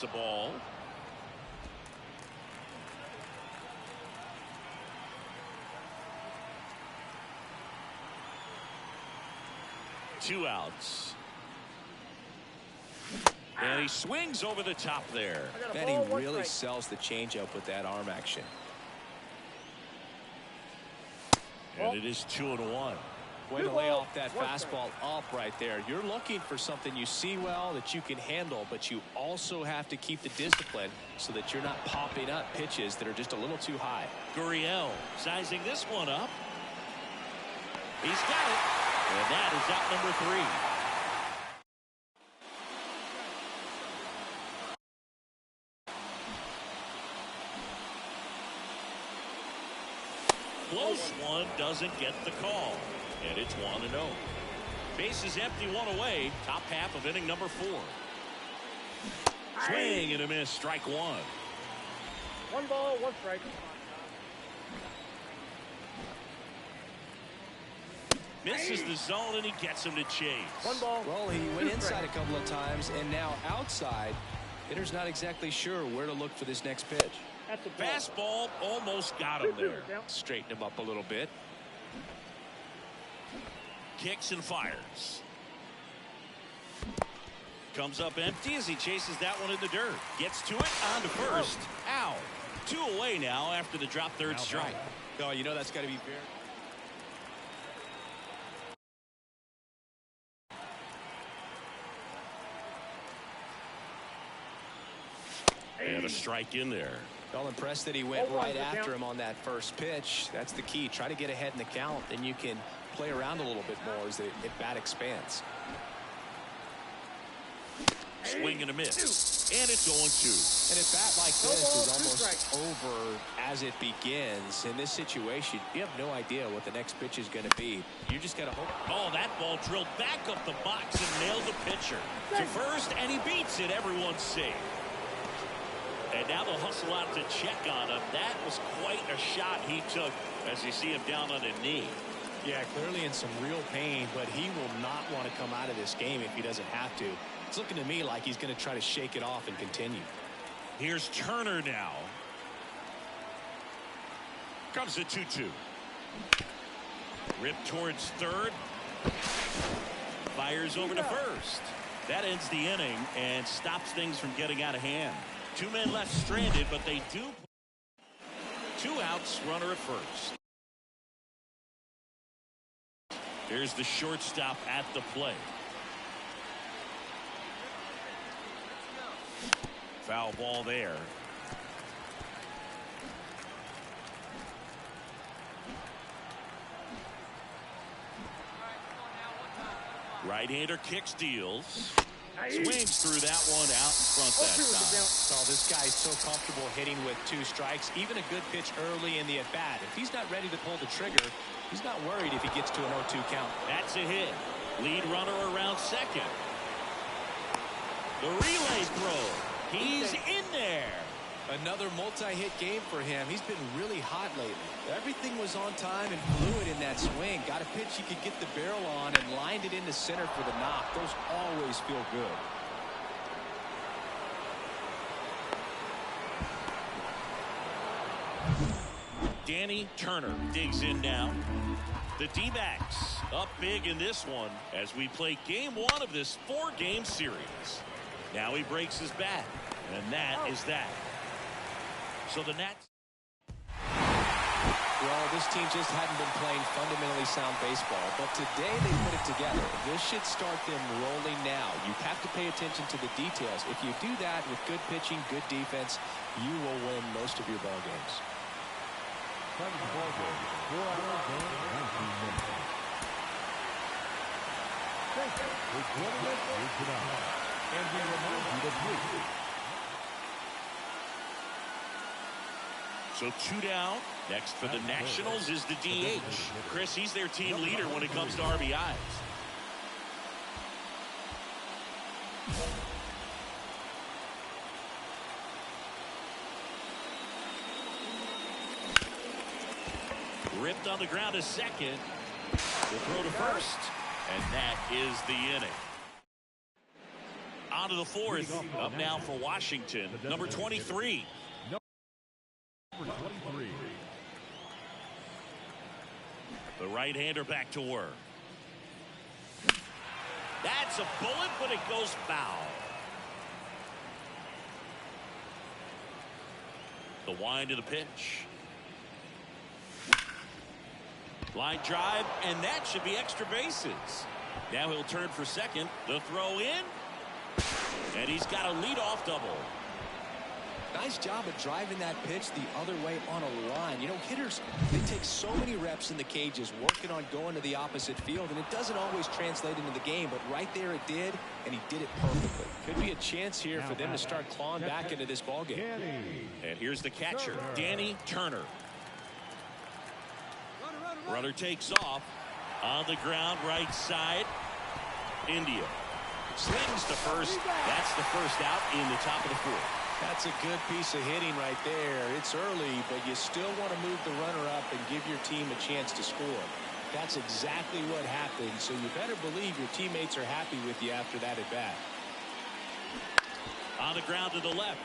The ball. Two outs. And he swings over the top there. And he really sells the changeup with that arm action. And it is 2-1. Way to lay off that fastball up right there. You're looking for something you see well that you can handle, but you also have to keep the discipline so that you're not popping up pitches that are just a little too high. Gurriel sizing this one up. He's got it. And that is out number 3. Close one, doesn't get the call. And it's 1-0. Bases empty, one away. Top half of inning number 4. Swing and a miss. Strike one. 1 ball, 1 strike. Misses the zone and he gets him to chase. 1 ball. Well, he went inside a couple of times and now outside. Hitter's not exactly sure where to look for this next pitch. That's a fastball almost got him there. Straighten him up a little bit. Kicks and fires. Comes up empty as he chases that one in the dirt. Gets to it, on to first. Out. 2 away now after the drop third strike. Oh, you know that's got to be very. And a strike in there. Well, impressed that he went right after him on that first pitch. That's the key. Try to get ahead in the count, and you can play around a little bit more as the at-bat expands. Swing and a miss. And it's 0-2. An at-bat like this is almost over as it begins. In this situation, you have no idea what the next pitch is going to be. You just got to hope. Oh, that ball drilled back up the box and nailed the pitcher to first, and he beats it. Everyone's safe. And now they'll hustle out to check on him. That was quite a shot he took as you see him down on a knee. Yeah, clearly in some real pain, but he will not want to come out of this game if he doesn't have to. It's looking to me like he's going to try to shake it off and continue. Here's Turner now. Comes a 2-2. Ripped towards third. Fires over to first. That ends the inning and stops things from getting out of hand. 2 men left stranded, but they do. 2 outs, runner at first. Here's the shortstop at the plate. Foul ball there. Right-hander kicks, deals. Swings through that one out in front that time. Oh, this guy's so comfortable hitting with 2 strikes. Even a good pitch early in the at-bat. If he's not ready to pull the trigger, he's not worried if he gets to an 0-2 count. That's a hit. Lead runner around second. The relay throw. He's in there. Another multi-hit game for him. He's been really hot lately. Everything was on time and fluid in that swing. Got a pitch he could get the barrel on and lined it into center for the knock. Those always feel good. Danny Turner digs in now. The D-backs up big in this one as we play game 1 of this 4-game series. Now he breaks his bat, and that is that. So the Nats. Well, this team just hadn't been playing fundamentally sound baseball, but today they put it together. This should start them rolling now. You have to pay attention to the details. If you do that with good pitching, good defense, you will win most of your ball games. So 2 down. Next for the Nationals is the DH. Chris, he's their team leader when it comes to RBIs. Ripped on the ground to second. The throw to first. And that is the inning. On to the fourth. Up now for Washington, number 23. Number 23. The right-hander back to work. That's a bullet, but it goes foul. The wind to the pitch. Line drive, and that should be extra bases. Now he'll turn for second. The throw in. And he's got a leadoff double. Nice job of driving that pitch the other way on a line. You know, hitters, they take so many reps in the cages working on going to the opposite field, and it doesn't always translate into the game, but right there it did, and he did it perfectly. Could be a chance here for them to start clawing back into this ballgame. And here's the catcher, Danny Turner. Runner takes off. On the ground, right side. India slings to first. That's the first out in the top of the fourth. That's a good piece of hitting right there. It's early, but you still want to move the runner up and give your team a chance to score. That's exactly what happened, so you better believe your teammates are happy with you after that at bat. On the ground to the left.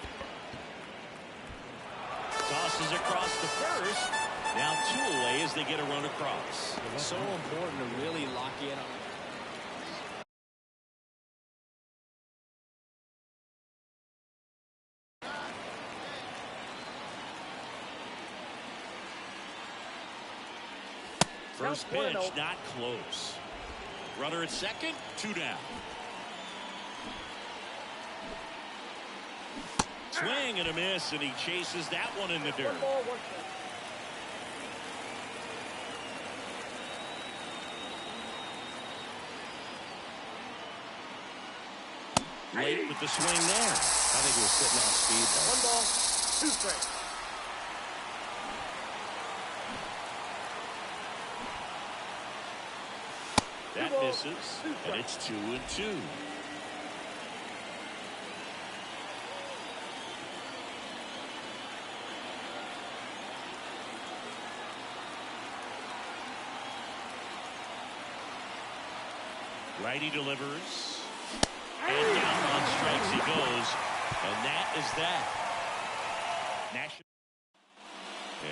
Tosses across to first. Now 2 away as they get a run across. So important to really lock in on. First pitch, not close. Runner at second, 2 down. Swing and a miss, and he chases that one in the dirt. 1 ball, 1 strike. Late with the swing there. I think he was sitting off speed there. 1 ball, 2 strikes. That misses, and it's 2-2. Righty delivers. And down on strikes he goes. And that is that.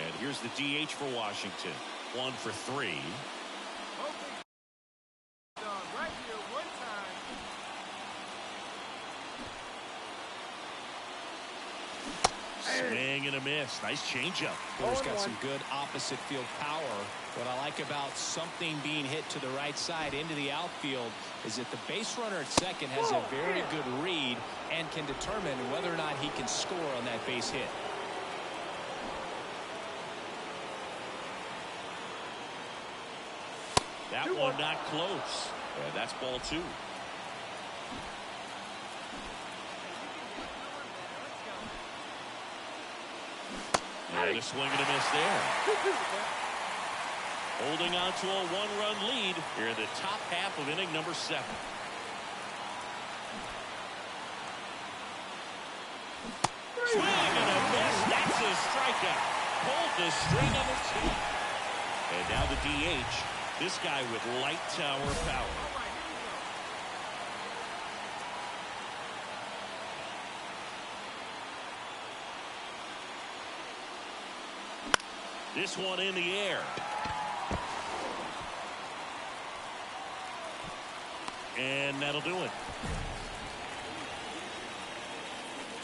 And here's the DH for Washington. 1 for 3. Right here, 1 time. Swing and a miss. Nice changeup. He's got some good opposite field power. What I like about something being hit to the right side into the outfield is that the base runner at second has a very good read and can determine whether or not he can score on that base hit. That one not close. And that's ball 2. And a swing and a miss there. Holding on to a 1-run lead here in the top half of inning number 7. Swing and a miss. That's a strikeout. Pulled the string on the 2. And now the DH. This guy with light tower power. This one in the air. And that'll do it.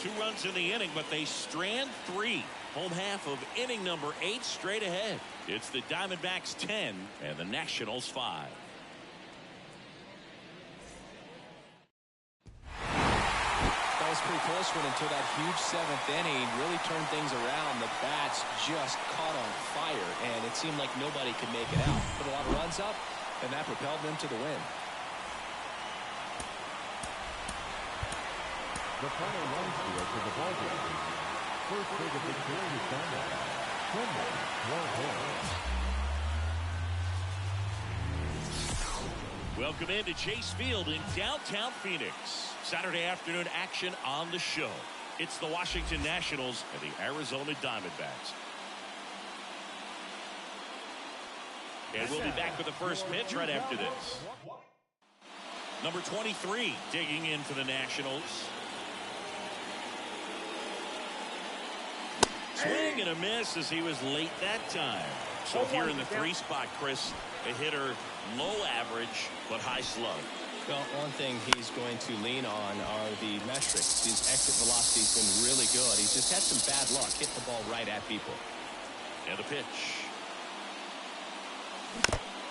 2 runs in the inning, but they strand 3. Home half of inning number 8 straight ahead. It's the Diamondbacks 10 and the Nationals 5. That was a pretty close one until that huge 7th inning really turned things around. The bats just caught on fire, and it seemed like nobody could make it out. Put a lot of runs up, and that propelled them to the win. The final run score for the ballgame. First for the victorious Diamondbacks, 12 points. Welcome into Chase Field in downtown Phoenix. Saturday afternoon action on the show. It's the Washington Nationals and the Arizona Diamondbacks. And we'll be back with the first pitch right after this. Number 23 digging in for the Nationals. Swing and a miss as he was late that time. So here in the 3 spot, Chris, a hitter low average but high slug. Well, one thing he's going to lean on are the metrics. His exit velocity's been really good. He's just had some bad luck hitting the ball right at people. And the pitch.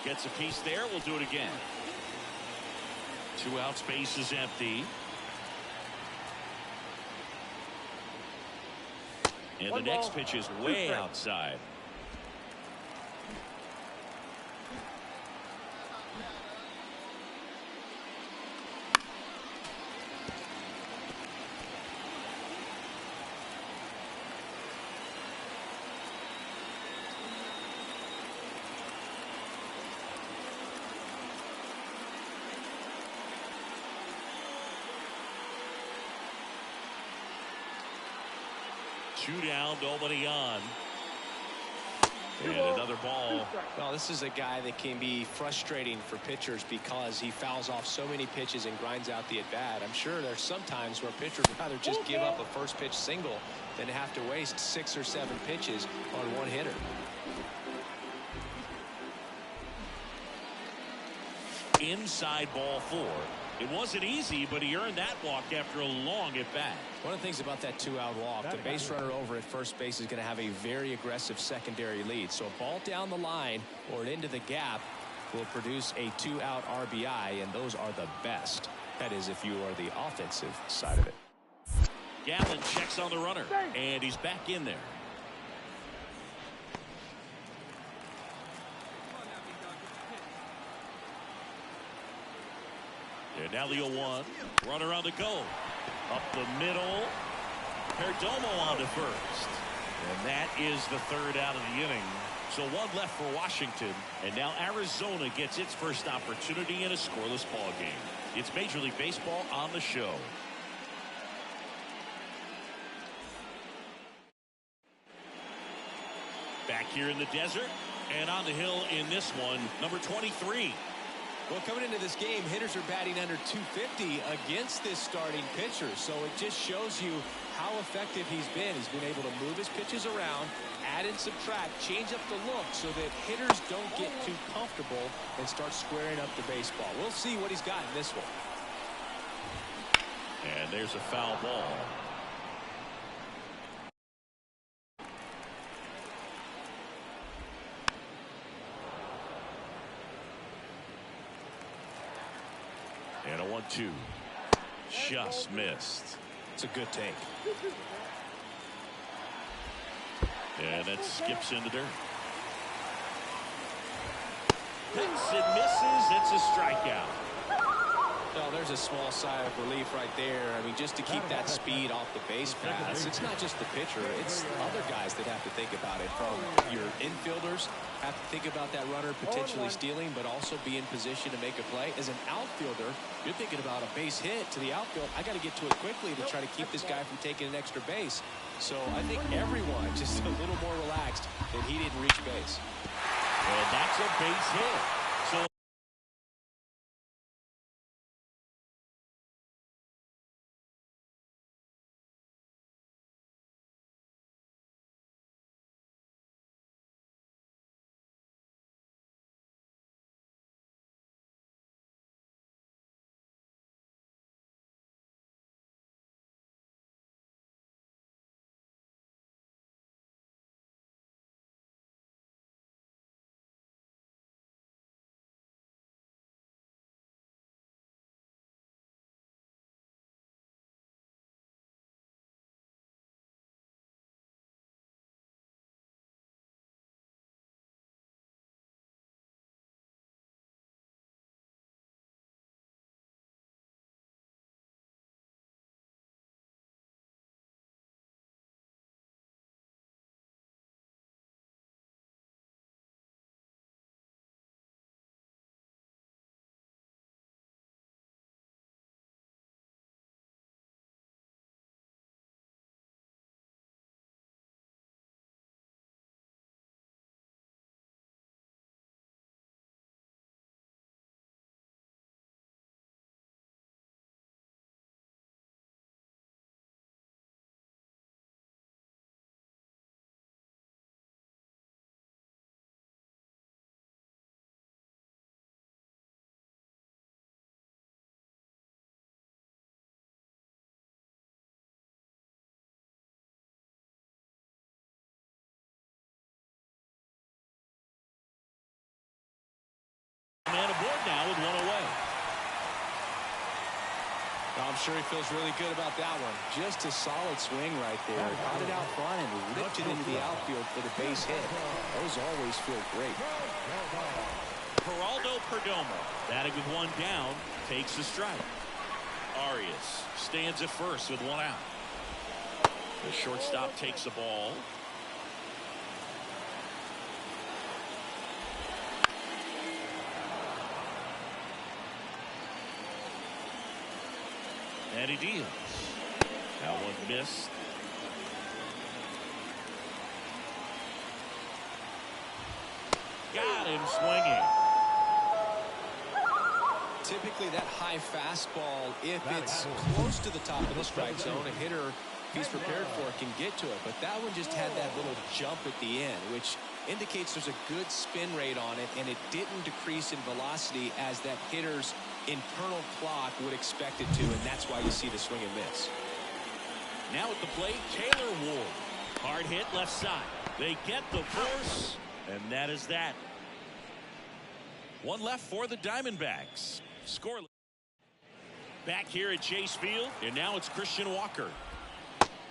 Gets a piece there. We'll do it again. 2 outs, base is empty. And the next pitch is way outside. Two down, nobody on. And another ball. Well, this is a guy that can be frustrating for pitchers because he fouls off so many pitches and grinds out the at-bat. I'm sure there's some times where pitchers would rather just give up a first pitch single than have to waste 6 or 7 pitches on one hitter. Inside ball 4. It wasn't easy, but he earned that walk after a long at-bat. One of the things about that 2-out walk, the base runner over at first base is going to have a very aggressive secondary lead. So a ball down the line or into the gap will produce a 2-out RBI, and those are the best. That is, if you are the offensive side of it. Gallon checks on the runner, and he's back in there. And now the 0-1. Runner on the go. Up the middle. Perdomo on to first. And that is the 3rd out of the inning. So 1 left for Washington. And now Arizona gets its first opportunity in a scoreless ball game. It's Major League Baseball on the show. Back here in the desert. And on the hill in this one, number 23. Well, coming into this game, hitters are batting under 250 against this starting pitcher. So it just shows you how effective he's been. He's been able to move his pitches around, add and subtract, change up the look so that hitters don't get too comfortable and start squaring up the baseball. We'll see what he's got in this one. And there's a foul ball. And a 1-2. Just missed. It's a good take. And that skips in the dirt. Hits and misses. It's a strikeout. Well, there's a small sigh of relief right there. I mean, just to keep that speed off the base paths. It's not just the pitcher. It's other guys that have to think about it. From your infielders have to think about that runner potentially stealing, but also be in position to make a play. As an outfielder, you're thinking about a base hit to the outfield. I got to get to it quickly to try to keep this guy from taking an extra base. So I think everyone just a little more relaxed that he didn't reach base. And that's a base hit. Man aboard now with one away. I'm sure he feels really good about that one. Just a solid swing right there. Caught it out front and ripped it into the outfield for the base hit. Those always feel great. Geraldo Perdomo, batting with one down, takes the strike. Arias stands at first with one out. The shortstop takes the ball. And he deals. That one missed. Got him swinging. Typically that high fastball, if it's close to the top of the strike zone, a hitter, if he's prepared for it, can get to it. But that one just had that little jump at the end, which indicates there's a good spin rate on it, and it didn't decrease in velocity as that hitter's internal clock would expect it to, and that's why you see the swing and miss. Now at the plate, Taylor Ward. Hard hit left side. They get the force, and that is that. One left for the Diamondbacks. Scoreless. Back here at Chase Field, and now it's Christian Walker.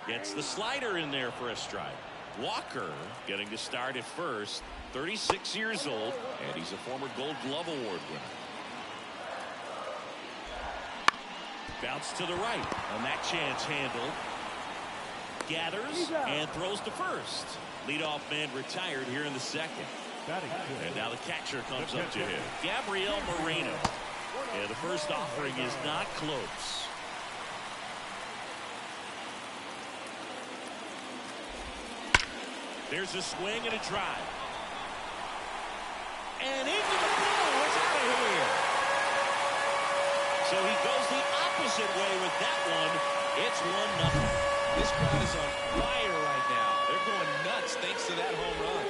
Gets the slider in there for a strike. Walker getting to start at first, 36 years old, and he's a former Gold Glove Award winner. Bounce to the right on that chance handle. Gathers and throws to first. Leadoff man retired here in the second. And now the catcher comes up to him. Gabriel Moreno. And the first offering is not close. There's a swing and a drive. And into the ball. It's out of here. So he goes the opposite way with that one. It's 1-0. This crowd is on fire right now. They're going nuts thanks to that home run.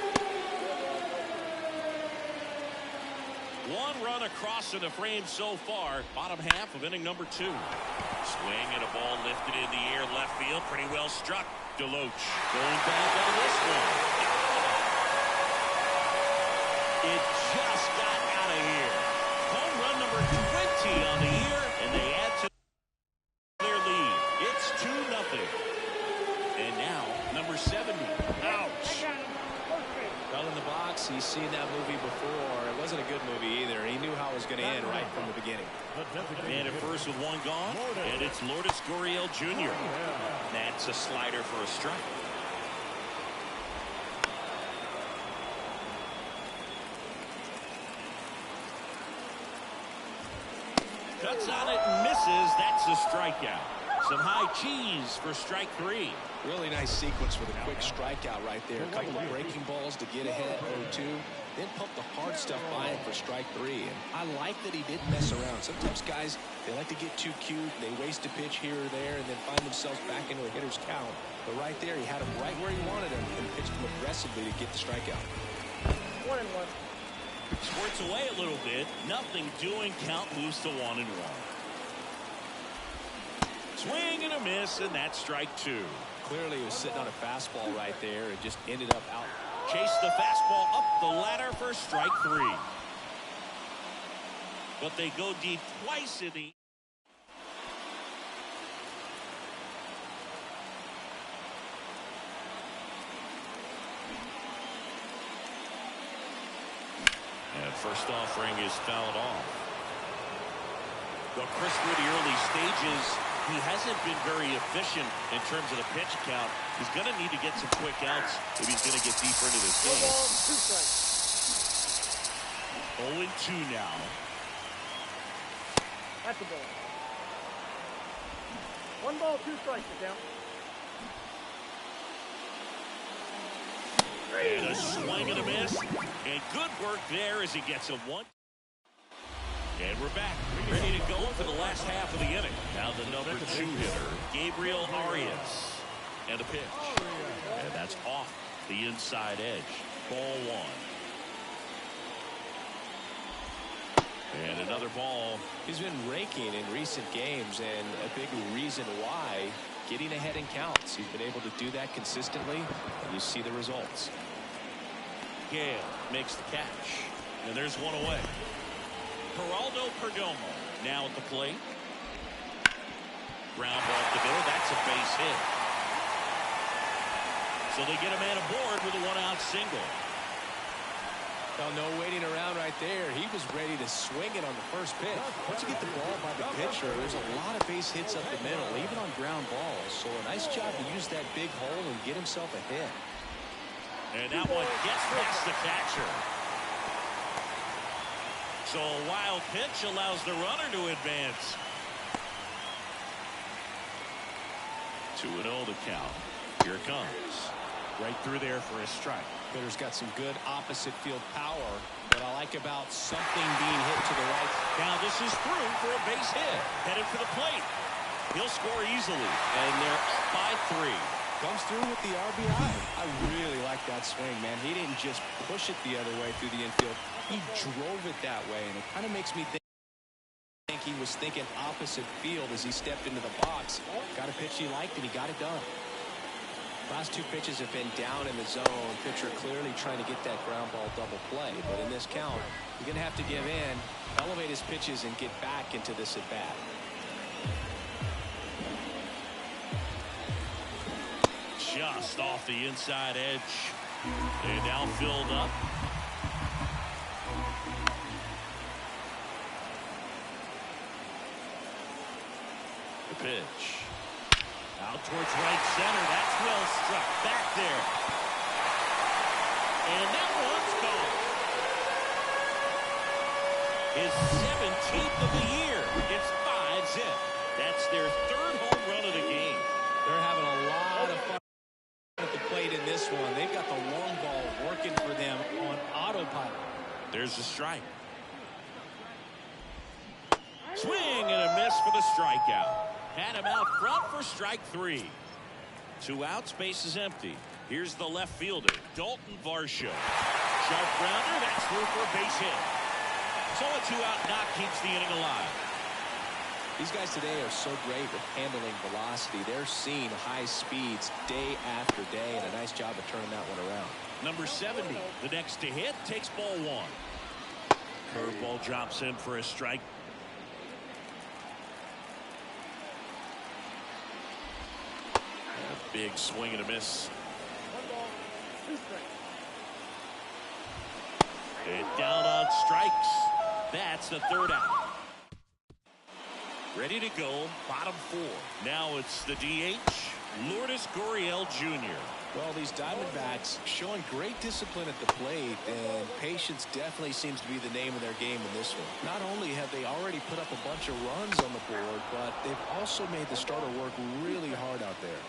One run across in the frame so far. Bottom half of inning number 2. Swing and a ball lifted in the air left field. Pretty well struck. Deloach going back on this one. It just got out of here. Home run number 20 on the year, and they add to their lead. It's 2-0. And now number 70. Ouch. Well, in the box, he's seen that movie before. It wasn't a good movie either. He knew how it was going to end right from the beginning. Man at first with one gone, and it's Lourdes Gurriel Jr. That's a slider for a strike. Cuts on it and misses. That's a strikeout. Some high cheese for strike 3. Really nice sequence with a quick strikeout right there. A couple of breaking balls to get ahead 0-2. Then pump the hard stuff by him for strike 3. And I like that he didn't mess around. Sometimes guys, they like to get too cute. They waste a pitch here or there and then find themselves back into a hitter's count. But right there, he had him right where he wanted him and pitched him aggressively to get the strikeout. 1-1. Squirts away a little bit. Nothing doing. Count moves to 1-1. Swing and a miss, and that's strike 2. Clearly, he was sitting on a fastball right there and just ended up out. Chase the fastball up the ladder for strike 3. But they go deep twice in the. And first offering is fouled off. Well, Chris, through the early stages, he hasn't been very efficient in terms of the pitch count. He's going to need to get some quick outs if he's going to get deeper into this game. 0-2 now. That's a ball. 1 ball, 2 strikes, it down. And a swing and a miss. And good work there as he gets a 1. And we're back, ready to go for the last half of the inning. Now the number 2 hitter, Gabriel Arias. And a pitch. And that's off the inside edge. Ball 1. And another ball. He's been raking in recent games, and a big reason why, getting ahead in counts. He's been able to do that consistently, and you see the results. Gale makes the catch. And there's one away. Geraldo Perdomo now at the plate. Ground ball up the middle. That's a base hit. So they get a man aboard with a one-out single. Well, no waiting around right there. He was ready to swing it on the first pitch. Once you get the ball by the pitcher, there's a lot of base hits up the middle, even on ground balls. So a nice job to use that big hole and get himself a hit. And that one gets past the catcher. So a wild pitch allows the runner to advance. 2-0 the count. Here it comes. Right through there for a strike. Hitter's got some good opposite field power. What I like about something being hit to the right. Now this is through for a base hit. Headed for the plate. He'll score easily. And they're up by 3. Comes through with the RBI. I really like that swing, man. He didn't just push it the other way through the infield. He drove it that way, and it kind of makes me think he was thinking opposite field as he stepped into the box. Got a pitch he liked, and he got it done. Last 2 pitches have been down in the zone. Pitcher clearly trying to get that ground ball double play, but in this count, you're going to have to give in, elevate his pitches, and get back into this at bat. Just off the inside edge. And now filled up. The pitch. Out towards right center. That's well struck. Back there. And that one's gone. His 17th of the year. It's 5-zip. That's their 3rd home run of the game. They're having a lot of fun at the plate in this one. They've got the long ball working for them on autopilot. There's the strike. Swing and a miss for the strikeout. Had him out front for strike 3. 2 outs, base is empty. Here's the left fielder, Dalton Varsho. Sharp grounder, that's through for a base hit. So a 2-out knock keeps the inning alive. These guys today are so great with handling velocity. They're seeing high speeds day after day, and a nice job of turning that one around. Number 70, the next to hit, takes ball 1. Curveball drops in for a strike. A big swing and a miss. 1 ball, 2 strikes. And down on strikes. That's the 3rd out. Ready to go, bottom 4. Now it's the DH, Lourdes Gurriel Jr. Well, these Diamondbacks showing great discipline at the plate, and patience definitely seems to be the name of their game in this one. Not only have they already put up a bunch of runs on the board, but they've also made the starter work really hard out there.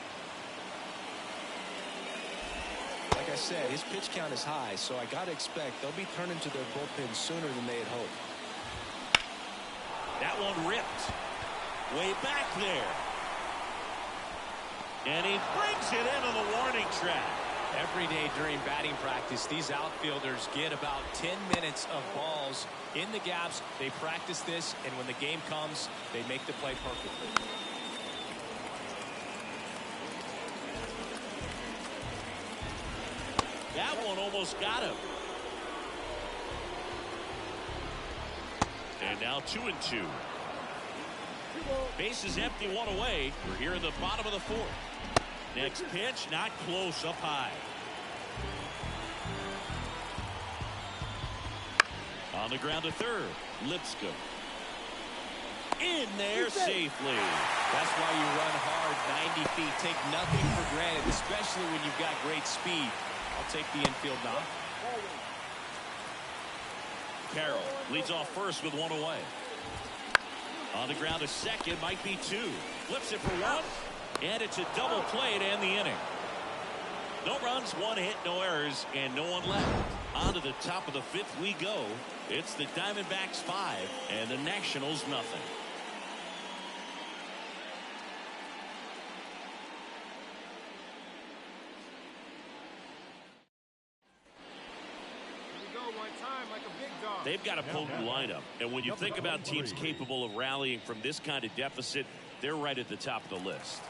Like I said, his pitch count is high, so I got to expect they'll be turning to their bullpen sooner than they had hoped. That one ripped. Way back there. And he brings it into the warning track. Every day during batting practice, these outfielders get about 10 minutes of balls in the gaps. They practice this, and when the game comes, they make the play perfectly. That one almost got him. And now 2-2. Base is empty, 1 away. We're here in the bottom of the 4th. Next pitch, not close, up high. On the ground to 3rd, Lipscomb. In there safely. That's why you run hard 90 feet. Take nothing for granted, especially when you've got great speed. I'll take the infield knock. Carroll leads off first with 1 away. On the ground to 2nd, might be 2. Flips it for 1. And it's a double play to end the inning. No runs, 1 hit, no errors, and no one left. On to the top of the 5th we go. It's the Diamondbacks 5 and the Nationals nothing. They've got a potent lineup, and when you think about teams capable of rallying from this kind of deficit, they're right at the top of the list.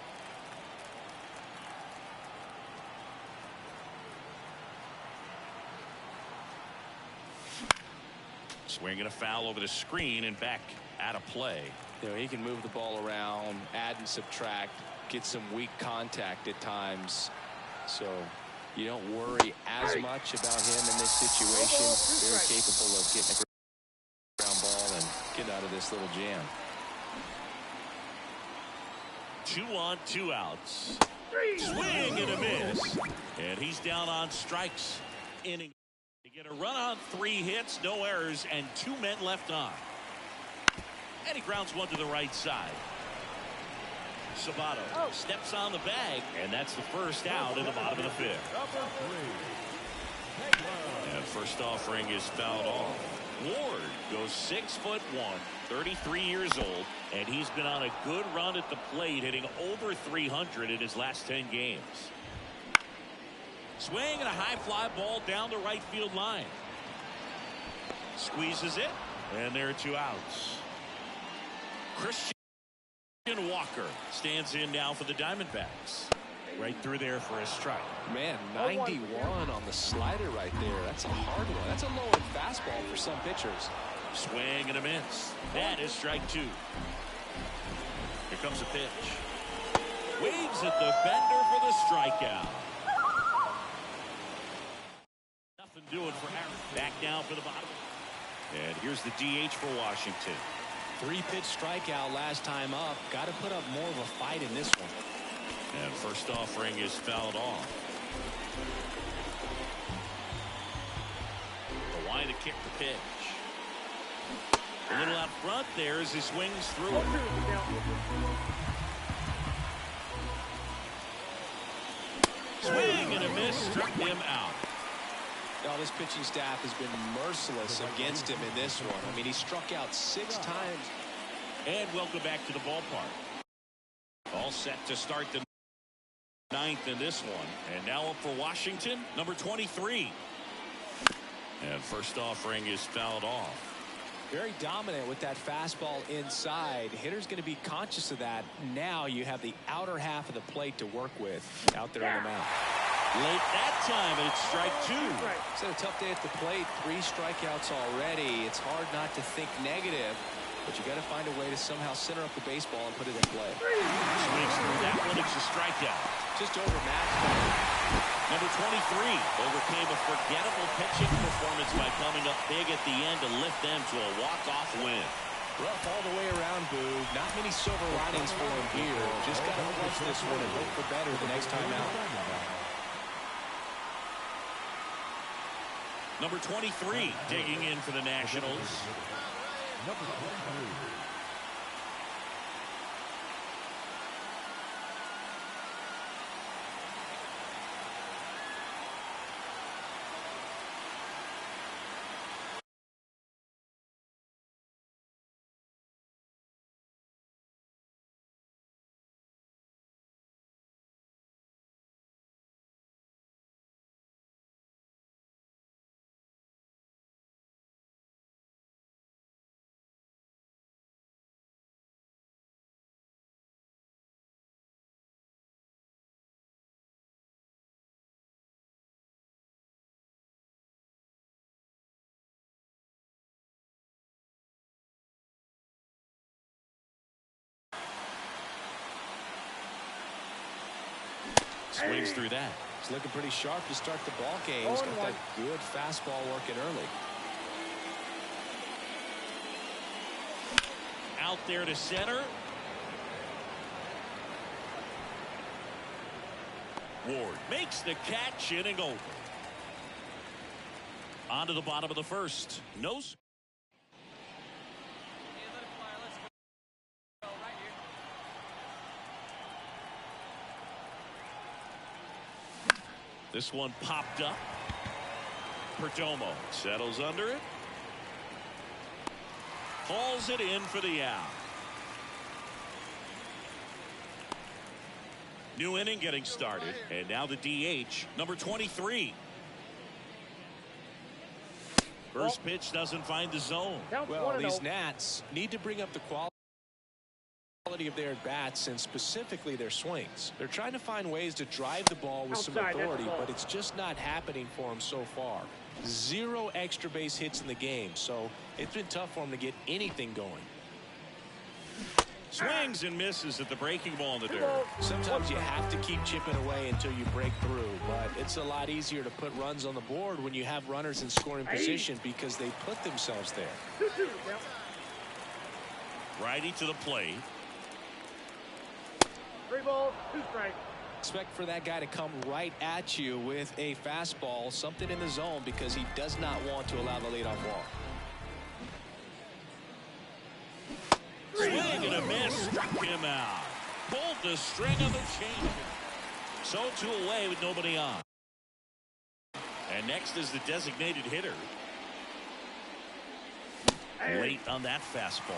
Swinging a foul over the screen and back out of play. You know, he can move the ball around, add and subtract, get some weak contact at times. So you don't worry as much about him in this situation. Very capable of getting a ground ball and getting out of this little jam. 2 on, 2 outs. Swing and a miss. And he's down on strikes. Inning. To get a run on 3 hits, no errors, and 2 men left on. And he grounds one to the right side. Sabato steps on the bag, and that's the first out in the bottom of the 5th. And first offering is fouled off. Ward goes 6'1", 33 years old, and he's been on a good run at the plate, hitting over 300 in his last 10 games. Swing and a high fly ball down the right field line. Squeezes it, and there are 2 outs. Christian Walker stands in now for the Diamondbacks. Right through there for a strike. Man, 91 on the slider right there. That's a hard one. That's a low-end fastball for some pitchers. Swing and a miss. That is strike 2. Here comes a pitch. Waves at the bender for the strikeout. Nothing doing for Aaron. Back down for the bottom. And here's the DH for Washington. 3-pitch strikeout last time up. Got to put up more of a fight in this one. And first offering is fouled off. The line to kick the pitch. A little out front there as he swings through it. Swing and a miss, struck him out. Now, this pitching staff has been merciless against him in this one. I mean, he struck out 6 times. And welcome back to the ballpark. All set to start the 9th in this one. And now up for Washington, number 23. And first offering is fouled off. Very dominant with that fastball inside. Hitter's going to be conscious of that. Now you have the outer half of the plate to work with out there on the mound. Late that time, and it's strike 2. It's had a tough day at the plate. 3 strikeouts already. It's hard not to think negative, but you got to find a way to somehow center up the baseball and put it in play. Swings through that one. It's a strikeout. Just overmatched. Number 23 overcame a forgettable pitching performance by coming up big at the end to lift them to a walk-off win. Rough all the way around, Boo. Not many silver linings for him here. Just got to flush this one and hope for better the next time out. Number 23 digging in for the Nationals. Number 23. Swings through that. He's looking pretty sharp to start the ball game. He's got that good fastball working early. Out there to center. Ward makes the catch, inning over. On to the bottom of the 1st. No. This one popped up. Perdomo settles under it. Hauls it in for the out. New inning getting started. And now the DH, number 23. First pitch doesn't find the zone. Well, these Nats need to bring up the quality. Quality of their at-bats and specifically their swings. They're trying to find ways to drive the ball with some authority, but it's just not happening for them so far. 0 extra base hits in the game, so it's been tough for them to get anything going. Swings and misses at the breaking ball in the dirt. Sometimes you have to keep chipping away until you break through, but it's a lot easier to put runs on the board when you have runners in scoring position because they put themselves there. Righty to the plate. 3 balls, 2 strikes. Expect for that guy to come right at you with a fastball, something in the zone, because he does not want to allow the leadoff walk. Swing and a miss, struck him out. Pulled the string of the change. So 2 away with nobody on. And next is the designated hitter. Late on that fastball.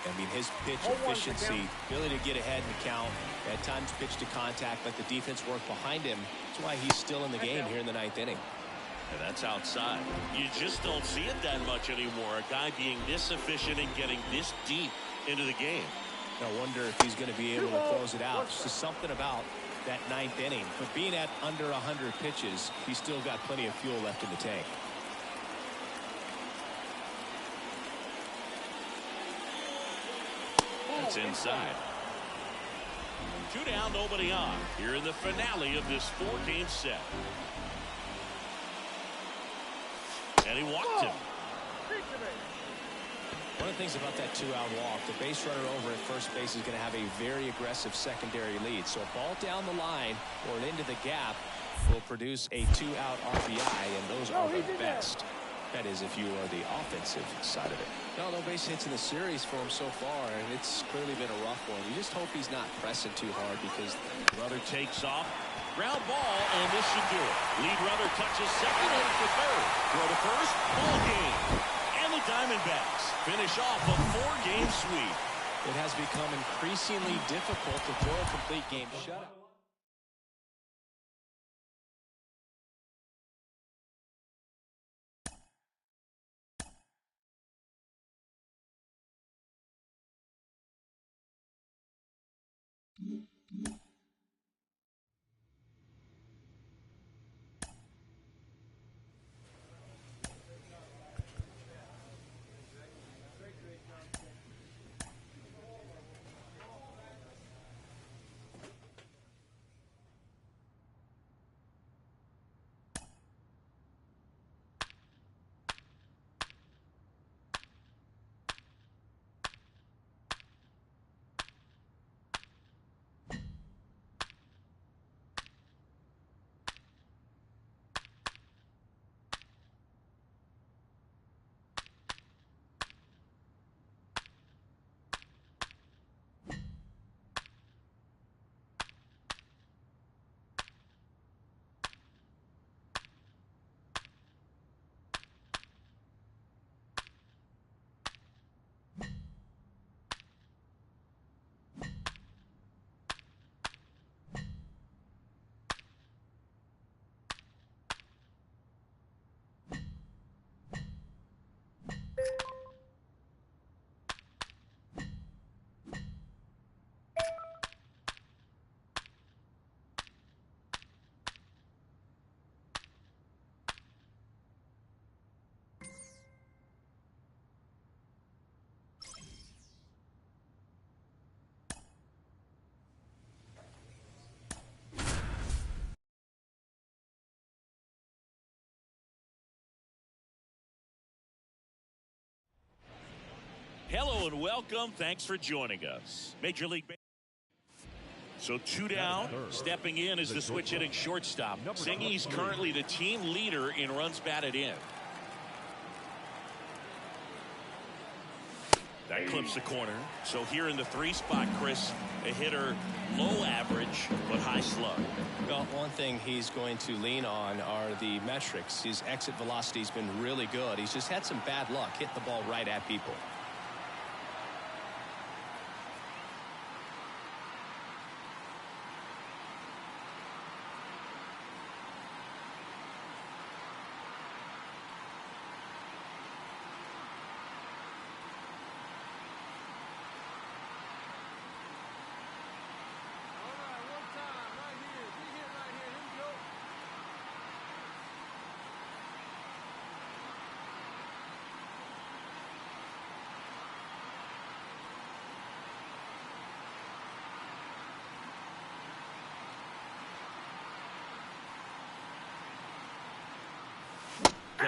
I mean, his pitch efficiency, ability to get ahead in the count, at times pitch to contact, let the defense work behind him. That's why he's still in the game here in the 9th inning. And that's outside. You just don't see it that much anymore. A guy being this efficient and getting this deep into the game. I wonder if he's going to be able to close it out. There's just something about that 9th inning. But being at under 100 pitches, he's still got plenty of fuel left in the tank. That's inside. 2 down, nobody on. Here in the finale of this 4-game set. And he walked him. One of the things about that 2-out walk, the base runner over at first base is going to have a very aggressive secondary lead. So a ball down the line or into the gap will produce a 2-out RBI, and those are the best. That is, if you are the offensive side of it. No base hits in the series for him so far, and it's clearly been a rough one. You just hope he's not pressing too hard, because Runner takes off. Ground ball, and this should do it. Lead runner touches second, headed for third. Throw to first, ball game. And the Diamondbacks finish off a 4-game sweep. It has become increasingly difficult to throw a complete game shutout. Hello and welcome. Thanks for joining us. Major League Baseball. So 2 down. Stepping in is the switch hitting shortstop. Singy's currently the team leader in runs batted in. That clips the corner. So here in the 3 spot, Chris, a hitter low average but high slug. Well, one thing he's going to lean on are the metrics. His exit velocity's been really good. He's just had some bad luck hitting the ball right at people.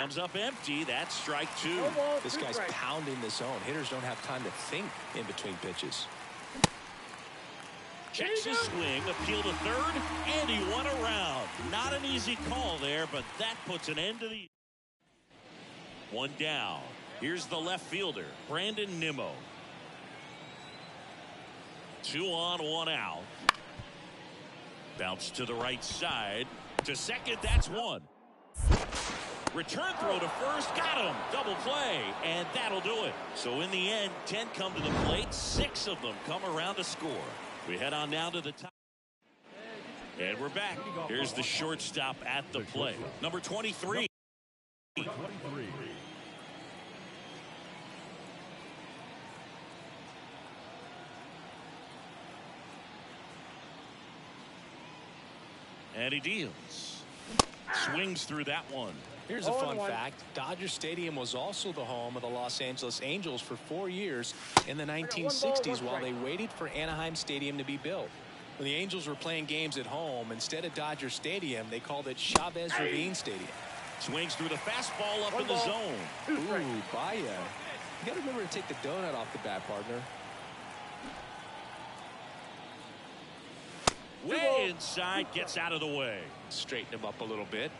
Comes up empty. That's strike 2. No ball, This 2 guy's strikes. pounding the zone. Hitters don't have time to think in between pitches. Checks his swing, appeal to third, and he won around. Not an easy call there, but that puts an end to the... One down. Here's the left fielder, Brandon Nimmo. 2 on, 1 out. Bounce to the right side. To second, that's 1. Return throw to first, got him. Double play, and that'll do it. So in the end, 10 come to the plate. 6 of them come around to score. We head on now to the top. And we're back. Here's the shortstop at the plate. Number 23. 23. And he deals. Swings through that one. Here's a fun fact. Dodger Stadium was also the home of the Los Angeles Angels for 4 years in the 1960s while they waited for Anaheim Stadium to be built. When the Angels were playing games at home, instead of Dodger Stadium, they called it Chavez Ravine Stadium. Swings through the fastball up in the zone. Ooh, Baya. You got to remember to take the donut off the bat, partner. Way inside, gets out of the way. Straighten him up a little bit.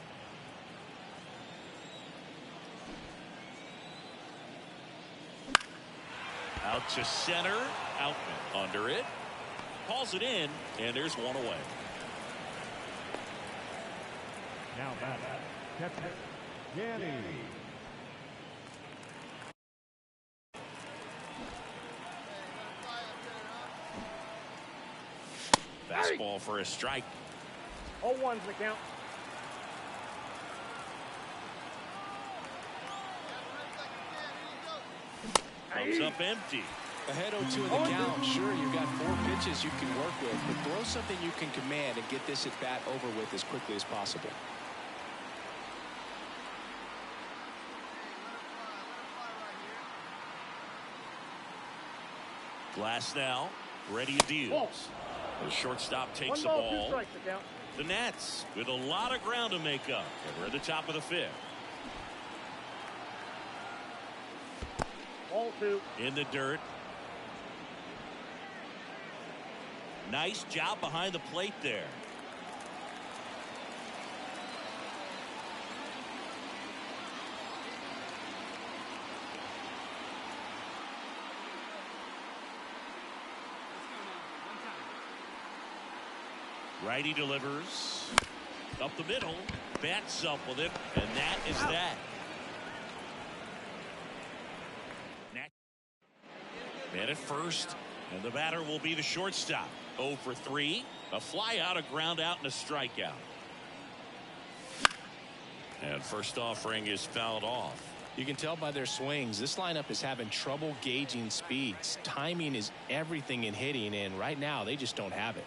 Out to center. Out under it. Calls it in, and there's 1 away. Now back. Catcher, Danny. Fastball for a strike. 0-1's the count. Comes up empty. Ahead 0-2 in the count. Sure, you've got 4 pitches you can work with, but throw something you can command and get this at bat over with as quickly as possible. Glass now, ready to deal. The shortstop takes the 1 ball, 2 ball. strikes the count. The Nats with a lot of ground to make up. And we're at the top of the 5th. Ball 2. In the dirt. Nice job behind the plate there. Righty delivers. Up the middle. Bats up with it. And that is that. Man at first. And the batter will be the shortstop. 0 for 3. A fly out, a ground out, and a strikeout. And first offering is fouled off. You can tell by their swings, this lineup is having trouble gauging speeds. Timing is everything in hitting, and right now they just don't have it.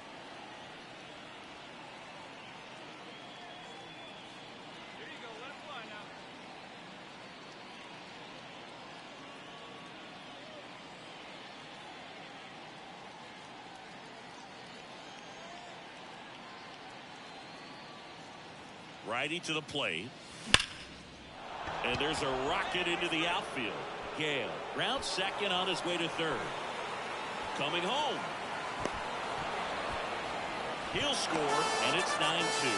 Righty to the plate. And there's a rocket into the outfield. Gale round second on his way to third. Coming home. He'll score, and it's 9-2.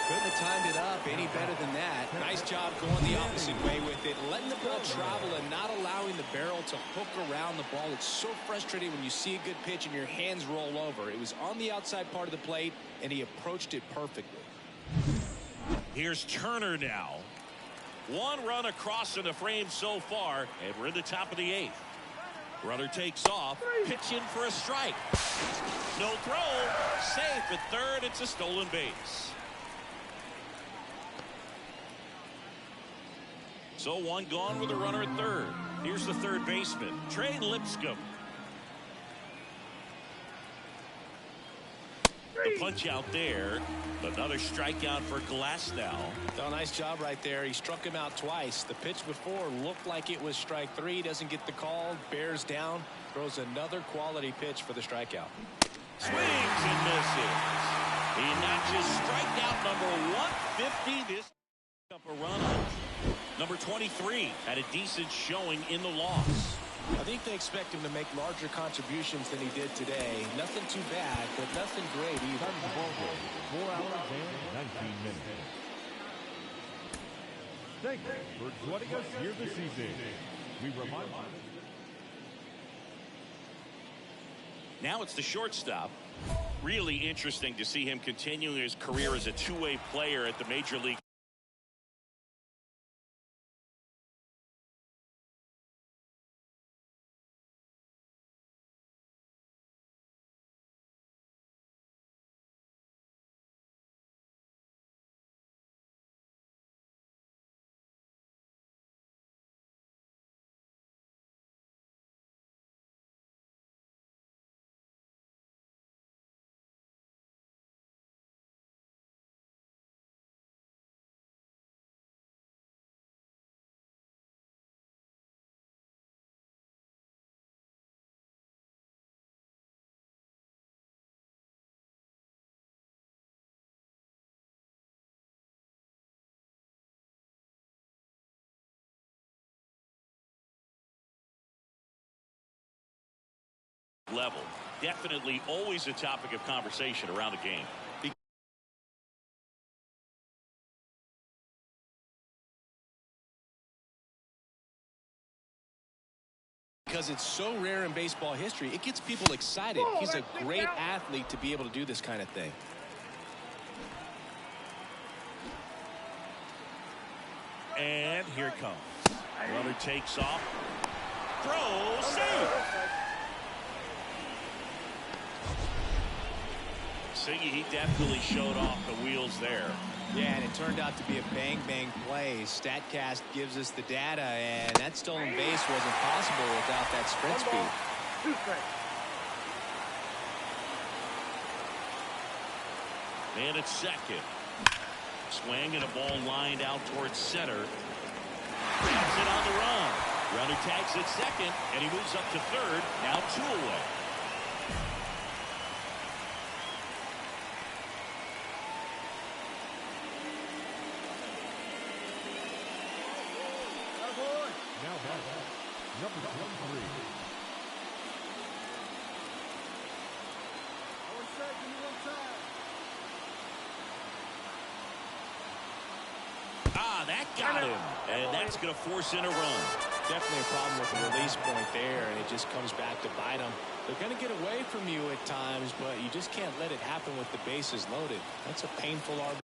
Couldn't have timed it up any better than that. Nice job going the opposite way with it, letting the ball travel and not allowing the barrel to hook around the ball. It's so frustrating when you see a good pitch and your hands roll over. It was on the outside part of the plate, and he approached it perfectly. Here's Turner now. 1 run across in the frame so far, and we're in the top of the 8th. Runner takes off, pitch in for a strike. No throw, safe at third. It's a stolen base. So 1 gone with a runner at third. Here's the third baseman, Trey Lipscomb. The punch out there. Another strikeout for Glasnow. Oh, nice job right there. He struck him out twice. The pitch before looked like it was strike 3. Doesn't get the call. Bears down. Throws another quality pitch for the strikeout. Swings and misses. He notches strikeout number 150. This up a run on 23 had a decent showing in the loss. I think they expect him to make larger contributions than he did today. Nothing too bad, but nothing great either. Time of the ball game, 4 hours and 19 minutes. Thank you for joining us here this evening. We remind you. Now it's the shortstop. Really interesting to see him continuing his career as a two-way player at the major league. Level. Definitely always a topic of conversation around the game. Because it's so rare in baseball history, it gets people excited. He's a great athlete to be able to do this kind of thing. And here it comes. Runner takes off. Throws. Save. Siggy, he definitely showed off the wheels there. Yeah, and it turned out to be a bang-bang play. StatCast gives us the data, and that stolen base wasn't possible without that sprint speed. 2 strikes. And it's second. Swing and a ball lined out towards center. Grabs it on the run. Runner tags at second, and he moves up to third. Now 2 away. Now batting, number 23. That got him. And that's going to force in a run. Definitely a problem with the release point there, and it just comes back to bite them. They're going to get away from you at times, but you just can't let it happen with the bases loaded. That's a painful RBI.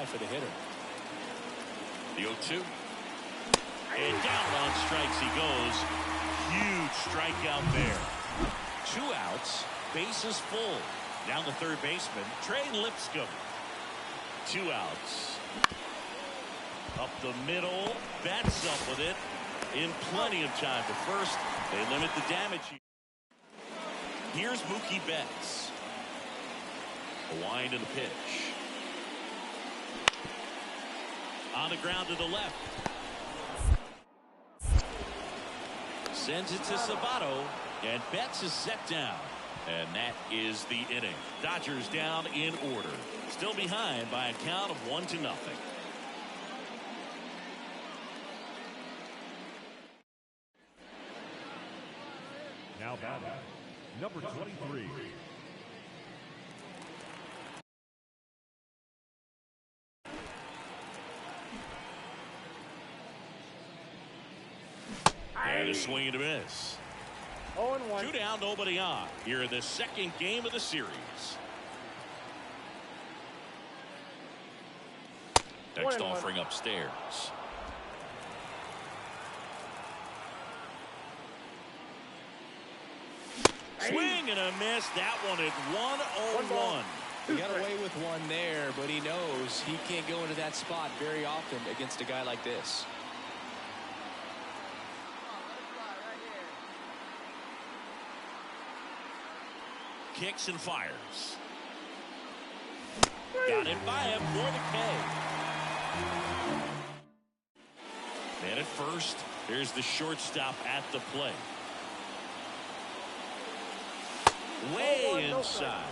For the hitter. The 0-2. And down on strikes he goes. Huge strikeout there. 2 outs. Bases full. Down the third baseman, Trey Lipscomb. 2 outs. Up the middle. Bats up with it. In plenty of time to first. They limit the damage. Here's Mookie Betts. A wind of the pitch. On the ground to the left. Sends it to Sabato. And Betts is set down. And that is the inning. Dodgers down in order. Still behind by a count of 1-0. Now batting, number 23. And a swing and a miss. 0-1. 2 down, nobody on. Here in the second game of the series. Next offering upstairs. Swing and a miss. That one at 1-0-1. He got away with one there, but he knows he can't go into that spot very often against a guy like this. Kicks and fires. Got it by him for the K. And at first, here's the shortstop at the plate. Way inside.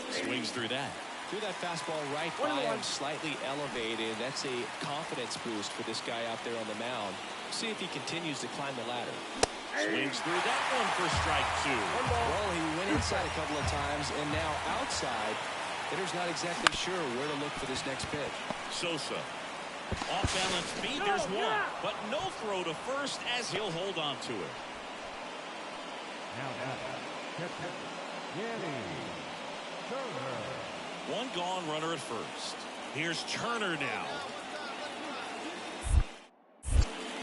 Swings through that. Threw that fastball right by him, slightly elevated. That's a confidence boost for this guy out there on the mound. See if he continues to climb the ladder. Swings through that one for strike 2. Well, he went inside a couple of times, and now outside. Hitter's not exactly sure where to look for this next pitch. Sosa. Off balance speed, there's one. But no throw to first as he'll hold on to it. Now batting, YEAHHHH. One gone runner at first. Here's Turner now.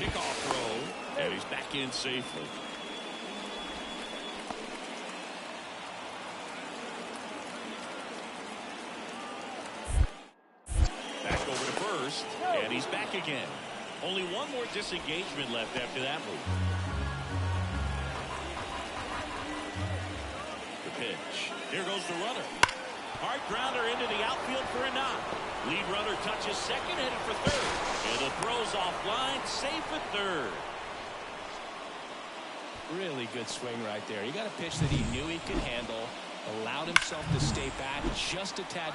Pickoff throw, and he's back in safely. Back over to first, and he's back again. Only one more disengagement left after that move. The pitch. Here goes the runner. Hard grounder into the outfield for a knock. Lead runner touches second, headed for third. And the throw's offline, safe at third. Really good swing right there. He got a pitch that he knew he could handle, allowed himself to stay back just a tad.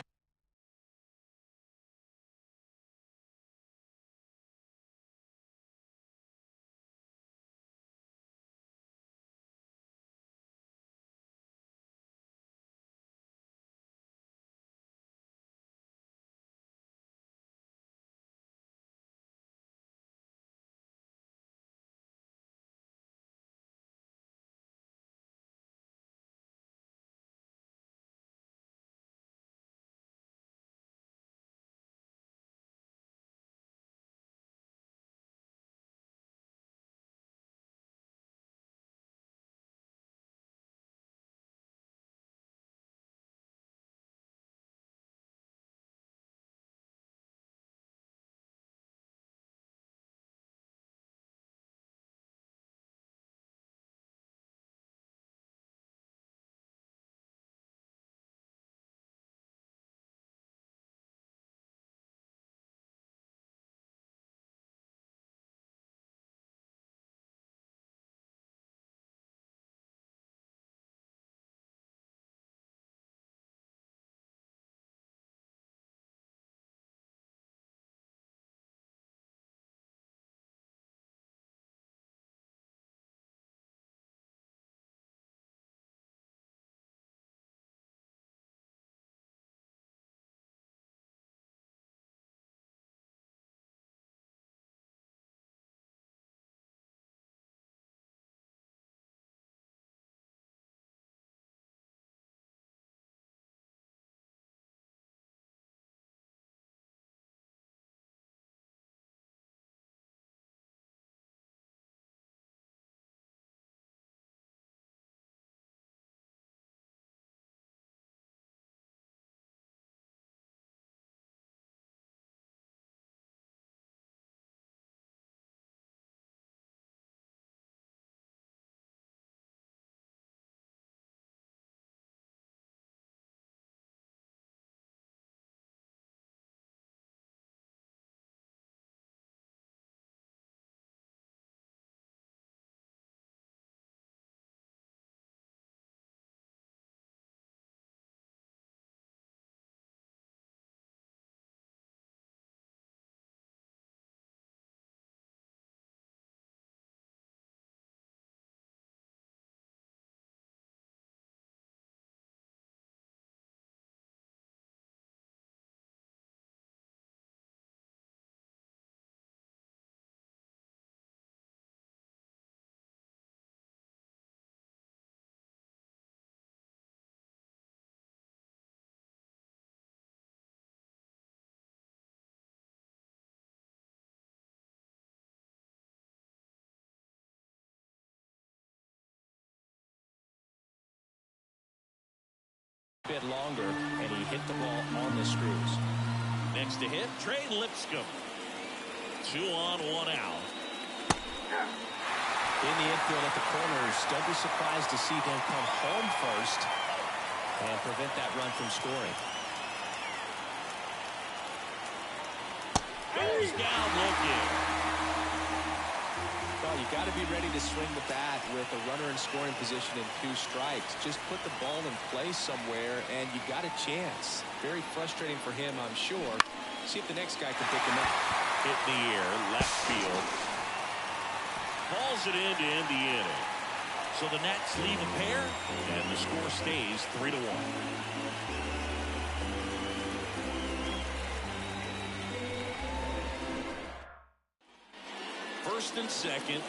bit longer, and he hit the ball on the screws. Next to hit, Trey Lipscomb. 2 on, 1 out. In the infield at the corners, don't be surprised to see them come home first and prevent that run from scoring. Goes down looking. Well, you got to be ready to swing the bat with a runner in scoring position and 2 strikes. Just put the ball in place somewhere, and you got a chance. Very frustrating for him, I'm sure. See if the next guy can pick him up. Hit in the air, left field. Hauls it in to end the inning. So the Nats leave a pair, and the score stays 3-1. First and second.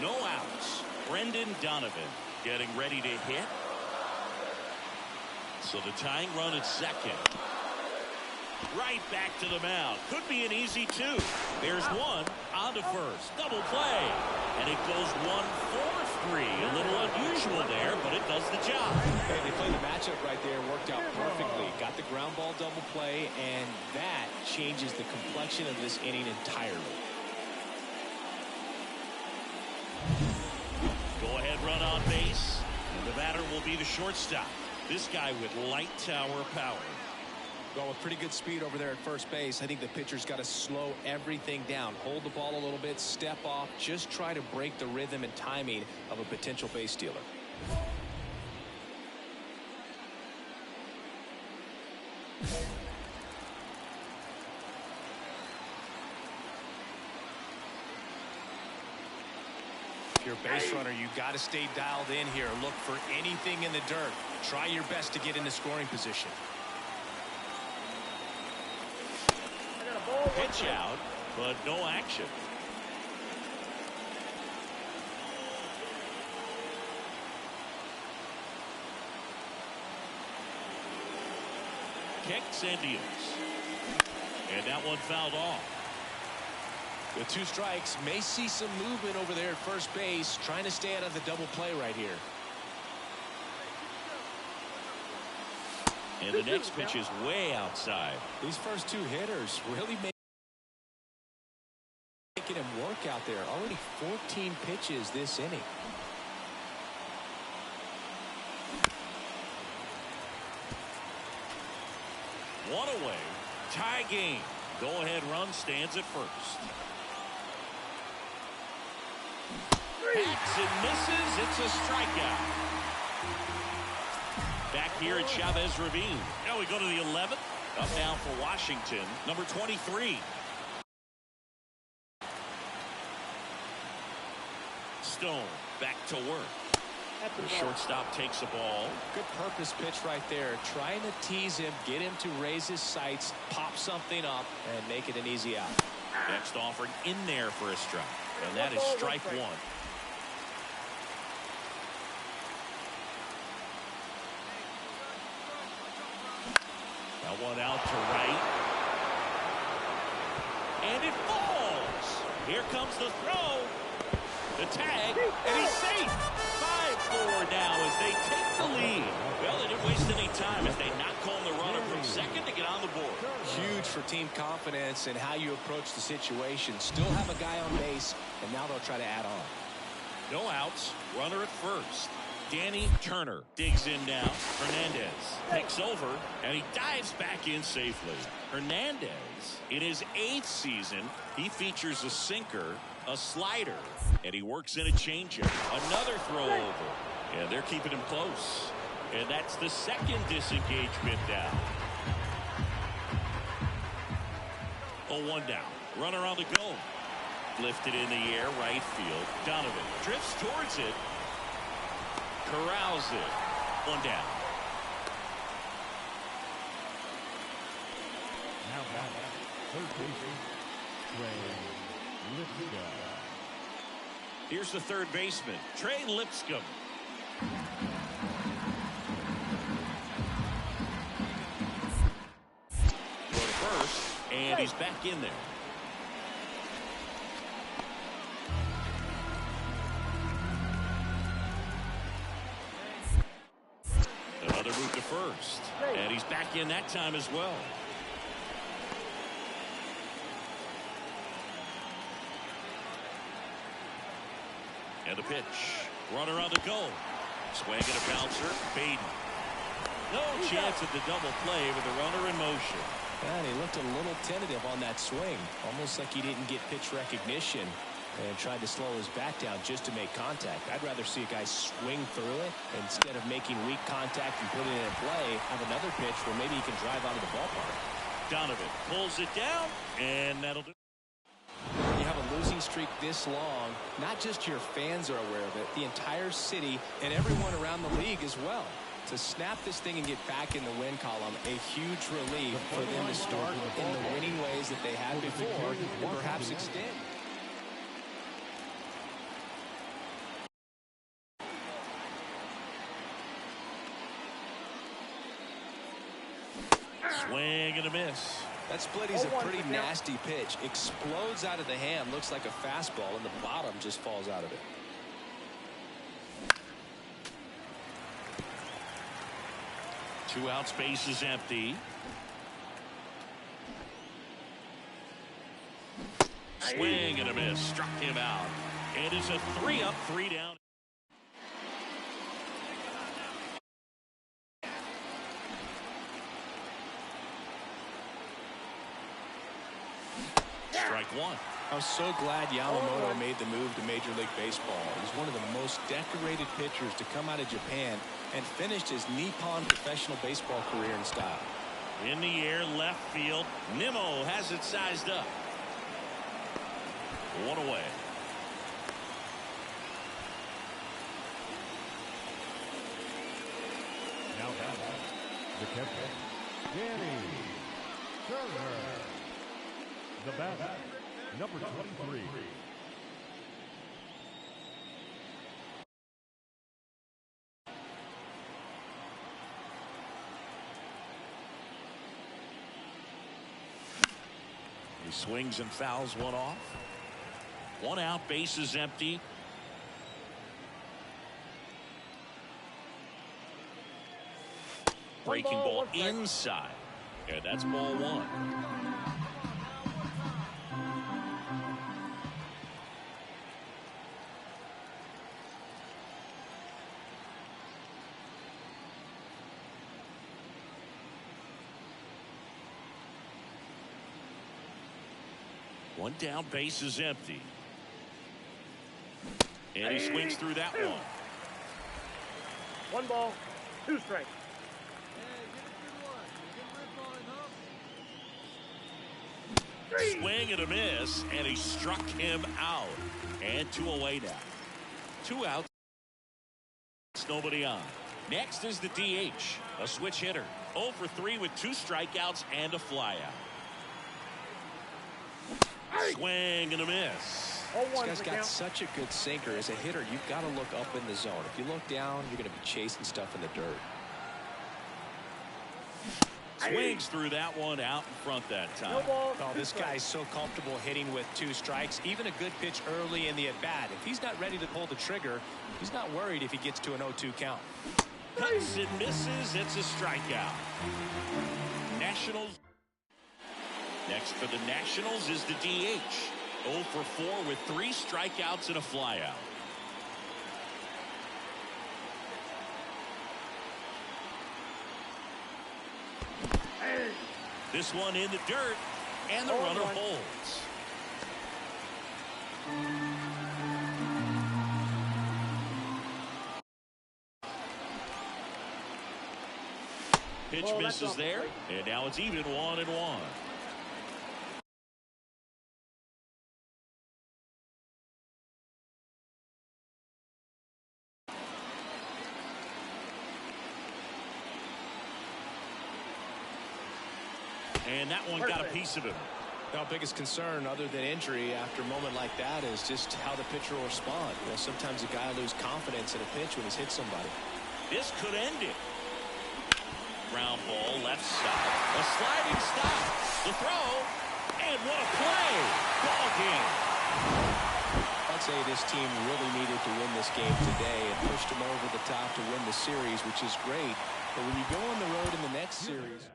No outs. Brendan Donovan getting ready to hit. So the tying run at second. Right back to the mound. Could be an easy 2. There's one on to first. Double play. And it goes 1-4-3. A little unusual there, but it does the job. Hey, they played the matchup right there. Worked out perfectly. Got the ground ball double play, and that changes the complexion of this inning entirely. Go ahead run on base. And the batter will be the shortstop. This guy with light tower power. Well, with pretty good speed over there at first base, I think the pitcher's got to slow everything down. Hold the ball a little bit, step off, just try to break the rhythm and timing of a potential base stealer. If you're a base runner, you got to stay dialed in here. Look for anything in the dirt. Try your best to get into scoring position. Pitch out, but no action. Kicks and deals. And that one fouled off. With 2 strikes, may see some movement over there at first base, trying to stay out of the double play right here. And the next pitch is way outside. These first 2 hitters really making him work out there. Already 14 pitches this inning. One away. Tie game. Go-ahead run stands at first. Hacks and misses. It's a strikeout. Back here at Chavez Ravine. Now we go to the 11th. Up now for Washington, number 23. Stone back to work. The shortstop takes the ball. Good purpose pitch right there. Trying to tease him, get him to raise his sights, pop something up, and make it an easy out. Next offering in there for a strike. And that is strike 1. That one out to right. And it falls. Here comes the throw. The tag. And he's safe. 5-4 now as they take the lead. Well, they didn't waste any time as they not call the runner from second to get on the board. Huge for team confidence and how you approach the situation. Still have a guy on base, and now they'll try to add on. No outs. Runner at first. Danny Turner digs in now. Hernandez takes over, and he dives back in safely. Hernandez, in his 8th season, he features a sinker, a slider, and he works in a changeup. Another throw over, and they're keeping him close. And that's the second disengagement down. 0-1 down. Runner on the go. Lifted in the air, right field. Donovan drifts towards it. Corrals it. 1 down. Now back, third baseman, Trey Lipscomb. Here's the third baseman, Trey Lipscomb. Go to first, and he's back in there. Another move to first, and he's back in that time as well. And the pitch. Runner on the go. Swing and a bouncer. Baden. No chance at the double play with the runner in motion. And he looked a little tentative on that swing. Almost like he didn't get pitch recognition and tried to slow his bat down just to make contact. I'd rather see a guy swing through it instead of making weak contact and putting it in play. Have another pitch where maybe he can drive out of the ballpark. Donovan pulls it down, and that'll do. When you have a losing streak this long, not just your fans are aware of it, the entire city and everyone around the league as well. To snap this thing and get back in the win column, a huge relief for them to start in the winning ways that they had before and perhaps extend. Swing and a miss. That splitty's a pretty nasty pitch. Explodes out of the hand, looks like a fastball, and the bottom just falls out of it. Two out, space is empty. Swing and a miss. Struck him out. And it's a 3-up, 3 down. strike one. I'm so glad Yamamoto made the move to Major League Baseball. He's one of the most decorated pitchers to come out of Japan and finished his Nippon professional baseball career in style. In the air, left field. Nimmo has it sized up. One away. Now the catcher, Danny Turner. The batter, number 23. He swings and fouls one off. One out, bases empty. Breaking ball inside. Yeah, that's ball one. One down, base is empty. And he swings through that one. 1 ball, 2 strikes. Swing and a miss, and he struck him out. And 2 away now. 2 outs. Nobody on. Next is the DH, a switch hitter. 0 for 3 with 2 strikeouts and a flyout. Swing and a miss. This guy's got such a good sinker. As a hitter, you've got to look up in the zone. If you look down, you're going to be chasing stuff in the dirt. Swings through that one out in front that time. Oh, this guy's so comfortable hitting with 2 strikes. Even a good pitch early in the at-bat. If he's not ready to pull the trigger, he's not worried if he gets to an 0-2 count. Hits and misses. It's a strikeout. Nationals. Next for the Nationals is the DH. 0 for 4 with 3 strikeouts and a flyout. This one in the dirt, and the runner holds. Pitch misses there, and now it's even 1-1. And that one got a piece of him. Our biggest concern, other than injury, after a moment like that is just how the pitcher will respond. You know, sometimes a guy loses confidence in a pitch when he's hit somebody. This could end it. Ground ball, left side. A sliding stop. The throw. And what a play. Ball game. I'd say this team really needed to win this game today and pushed them over the top to win the series, which is great. But when you go on the road in the next series...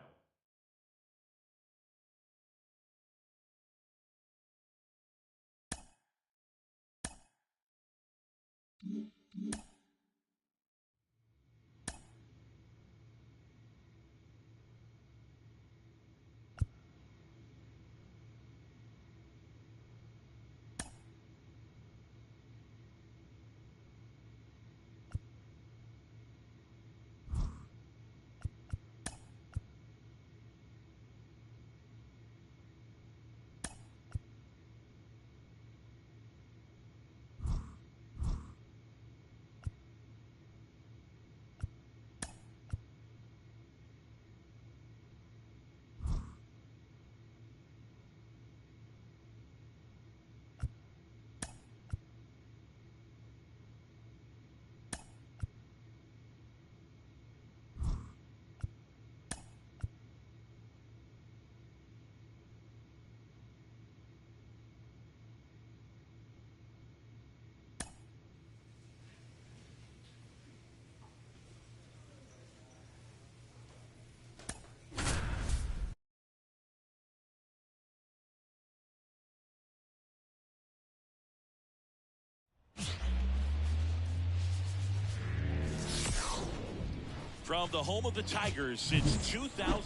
From the home of the Tigers since 2000.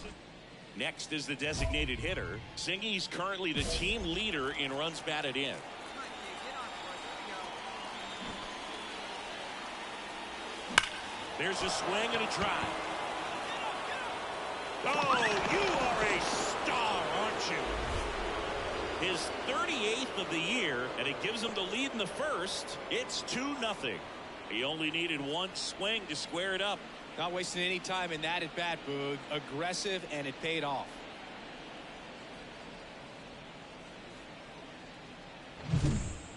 Next is the designated hitter. Singy's currently the team leader in runs batted in. There's a swing and a drive. Oh, you are a star, aren't you? His 38th of the year, and it gives him the lead in the first. It's 2-0. He only needed one swing to square it up. Not wasting any time in that at bat, Boog. Aggressive, and it paid off.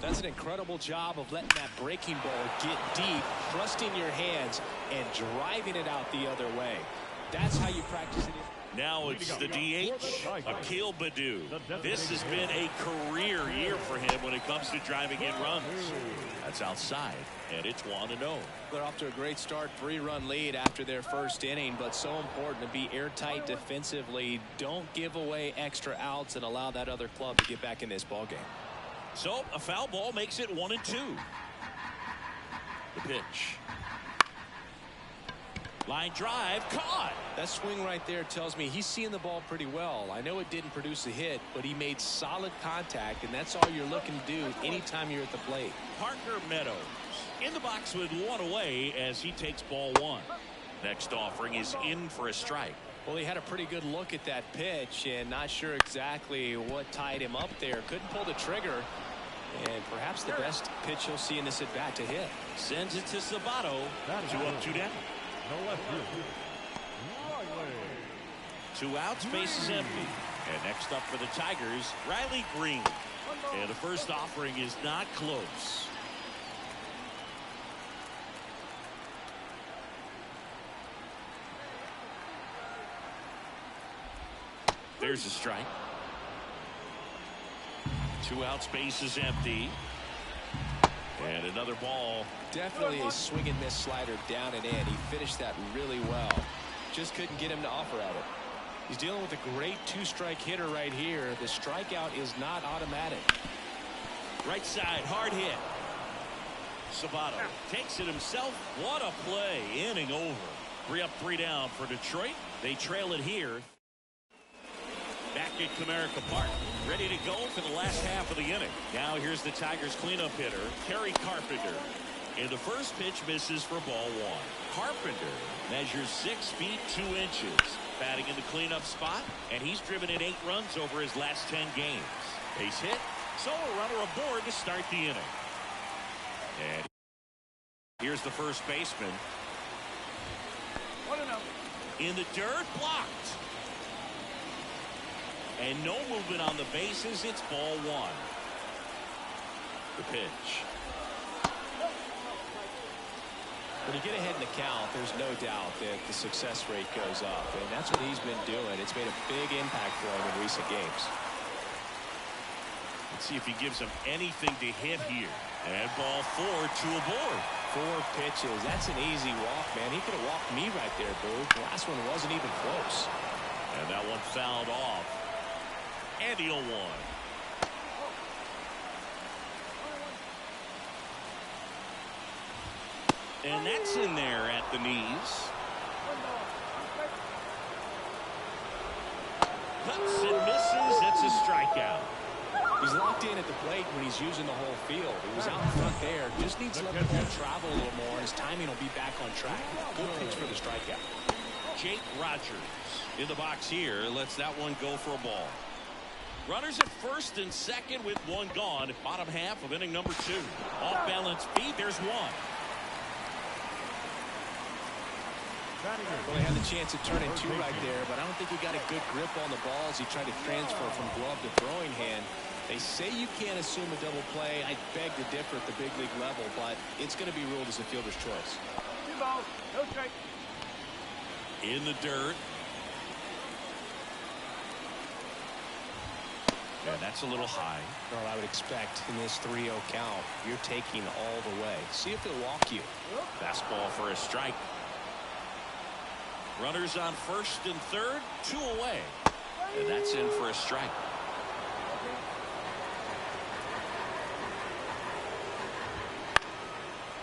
That's an incredible job of letting that breaking ball get deep, trusting your hands, and driving it out the other way. That's how you practice it. Now it's the DH, Akil Baddoo. This has been a career year for him when it comes to driving in runs. That's outside, and it's 1-0. They're off to a great start, 3-run lead after their first inning, but so important to be airtight defensively. Don't give away extra outs and allow that other club to get back in this ballgame. So a foul ball makes it 1-2. The pitch. Line drive, caught. That swing right there tells me he's seeing the ball pretty well. I know it didn't produce a hit, but he made solid contact, and that's all you're looking to do anytime you're at the plate. Parker Meadows in the box with one away as he takes ball one. Next offering is in for a strike. Well, he had a pretty good look at that pitch and not sure exactly what tied him up there. Couldn't pull the trigger, and perhaps the best pitch he'll see in this at bat to hit. Sends it to Sabato. 2 up, 2 down. No left field. 2 outs, base is empty. And next up for the Tigers, Riley Green. And the first offering is not close. There's a strike. 2 outs, base is empty. And another ball. Definitely a swing and miss slider down and in. He finished that really well. Just couldn't get him to offer at it. He's dealing with a great 2-strike hitter right here. The strikeout is not automatic. Right side, hard hit. Sabato takes it himself. What a play. Inning over. 3 up, 3 down for Detroit. They trail it here. Back at Comerica Park, ready to go for the last half of the inning. Now here's the Tigers cleanup hitter, Kerry Carpenter. And the first pitch misses for ball one. Carpenter measures 6 feet 2 inches. Batting in the cleanup spot, and he's driven in 8 runs over his last 10 games. Base hit, so a runner aboard to start the inning. And here's the first baseman. 1-0. In the dirt, blocked. And no movement on the bases. It's ball one. The pitch. When you get ahead in the count, there's no doubt that the success rate goes up, and that's what he's been doing. It's made a big impact for him in recent games. Let's see if he gives him anything to hit here. And ball 4, 2 aboard. 4 pitches. That's an easy walk, man. He could have walked me right there, Boo. The last one wasn't even close. And that one fouled off. And the 0-1. And that's in there at the knees. Cuts and misses. That's a strikeout. He's locked in at the plate when he's using the whole field. He was out in front there. Just needs to let the ball travel a little more, and his timing will be back on track. Good pitch for the strikeout. Jake Rogers in the box here. Lets that one go for a ball. Runners at first and second with one gone. Bottom half of inning number 2. Off balance feet. There's one. Well, he had the chance to turn in 2 right there, but I don't think he got a good grip on the ball as he tried to transfer from glove to throwing hand. They say you can't assume a double play. I beg to differ at the big league level, but it's going to be ruled as a fielder's choice. 2 balls, no strike. In the dirt. And that's a little high. Well, I would expect in this 3-0 count, you're taking all the way. See if they'll walk you. Fastball for a strike. Runners on first and third, 2 away. And that's in for a strike.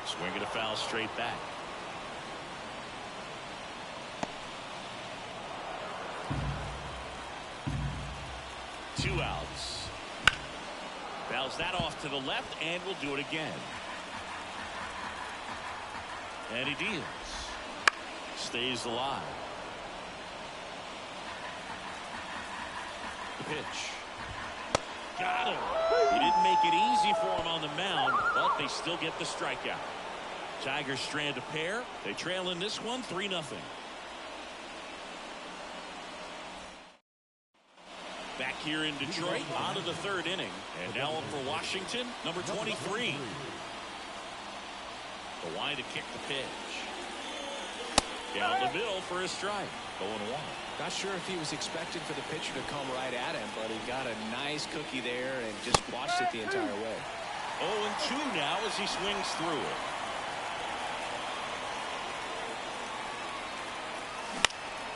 Swinging a foul straight back. 2 outs. Fouls that off to the left and will do it again. And he deals. Stays alive. The pitch. Got him. He didn't make it easy for him on the mound, but they still get the strikeout. Tigers strand a pair. They trail in this one 3-0. Back here in Detroit, on to the 3rd inning. And now up for Washington, number 23. The line to kick the pitch. Down the middle for a strike. 0-1. Not sure if he was expecting for the pitcher to come right at him, but he got a nice cookie there and just watched it the entire way. 0-2 now as he swings through it.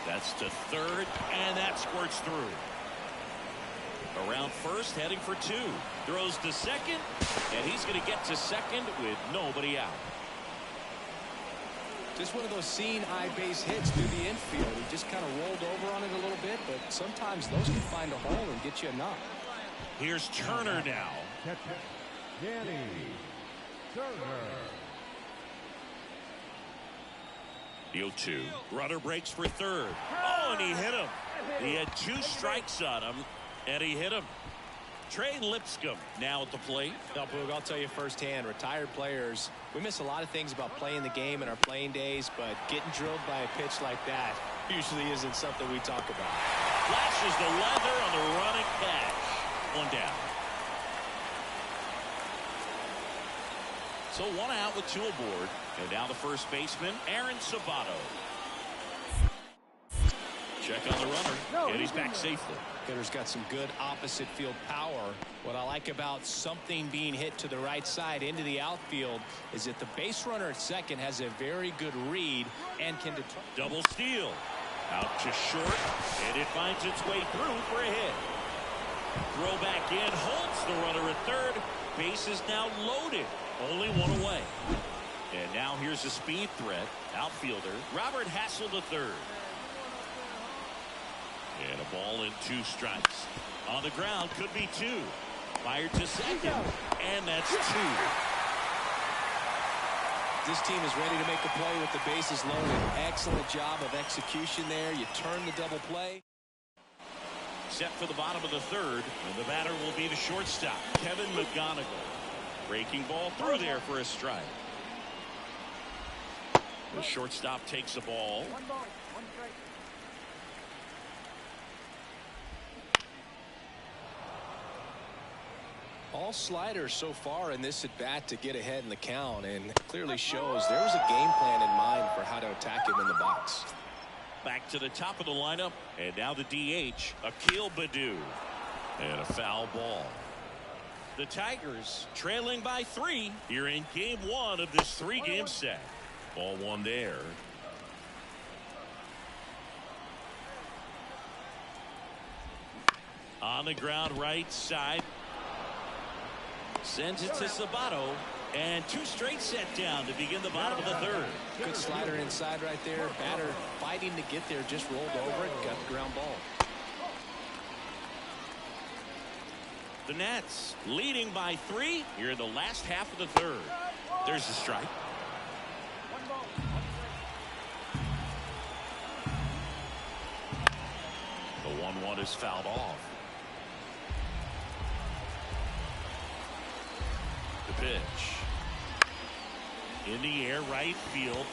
That's to 3rd, and that squirts through. Around first, heading for 2. Throws to 2nd, and he's going to get to 2nd with nobody out. Just one of those seeing eye base hits through the infield. He just kind of rolled over on it a little bit, but sometimes those can find a hole and get you a knock. Here's Turner now. Catcher, Danny Turner. The 0-2. Runner breaks for 3rd. Oh, and he hit him. He had 2 strikes on him, and he hit him. Trey Lipscomb now at the plate. Now, Boog, I'll tell you firsthand, retired players, we miss a lot of things about playing the game in our playing days, but getting drilled by a pitch like that usually isn't something we talk about. Flashes the leather on the running catch. 1 down. So 1 out with 2 aboard. And now the first baseman, Aaron Sabato. Check on the runner, and he's back safely. Hitter's got some good opposite field power. What I like about something being hit to the right side into the outfield is that the base runner at 2nd has a very good read and can determine. Double steal. Out to short, and it finds its way through for a hit. Throw back in, holds the runner at 3rd. Base is now loaded. Only 1 away. And now here's a speed threat. Outfielder Robert Hassel III. And a ball and 2 strikes. On the ground, could be 2. Fired to 2nd, and that's 2. This team is ready to make a play with the bases loaded. Excellent job of execution there. You turn the double play. Set for the bottom of the 3rd, and the batter will be the shortstop, Kevin McGonigal. Breaking ball through there for a strike. The shortstop takes the ball. 1 ball, 1 strike. All sliders so far in this at bat to get ahead in the count, and clearly shows there was a game plan in mind for how to attack him in the box. Back to the top of the lineup, and now the DH, Akil Baddoo. And a foul ball. The Tigers trailing by 3 here in game 1 of this 3-game set. Ball 1 there. On the ground right side. Sends it to Sabato, and 2 straight set down to begin the bottom of the 3rd. Good slider inside right there. Batter fighting to get there, just rolled over it, got the ground ball. The Nats leading by 3 here in the last half of the 3rd. There's the strike. 1 ball, 1 strike. The 1-1 is fouled off. The pitch. In the air, right field.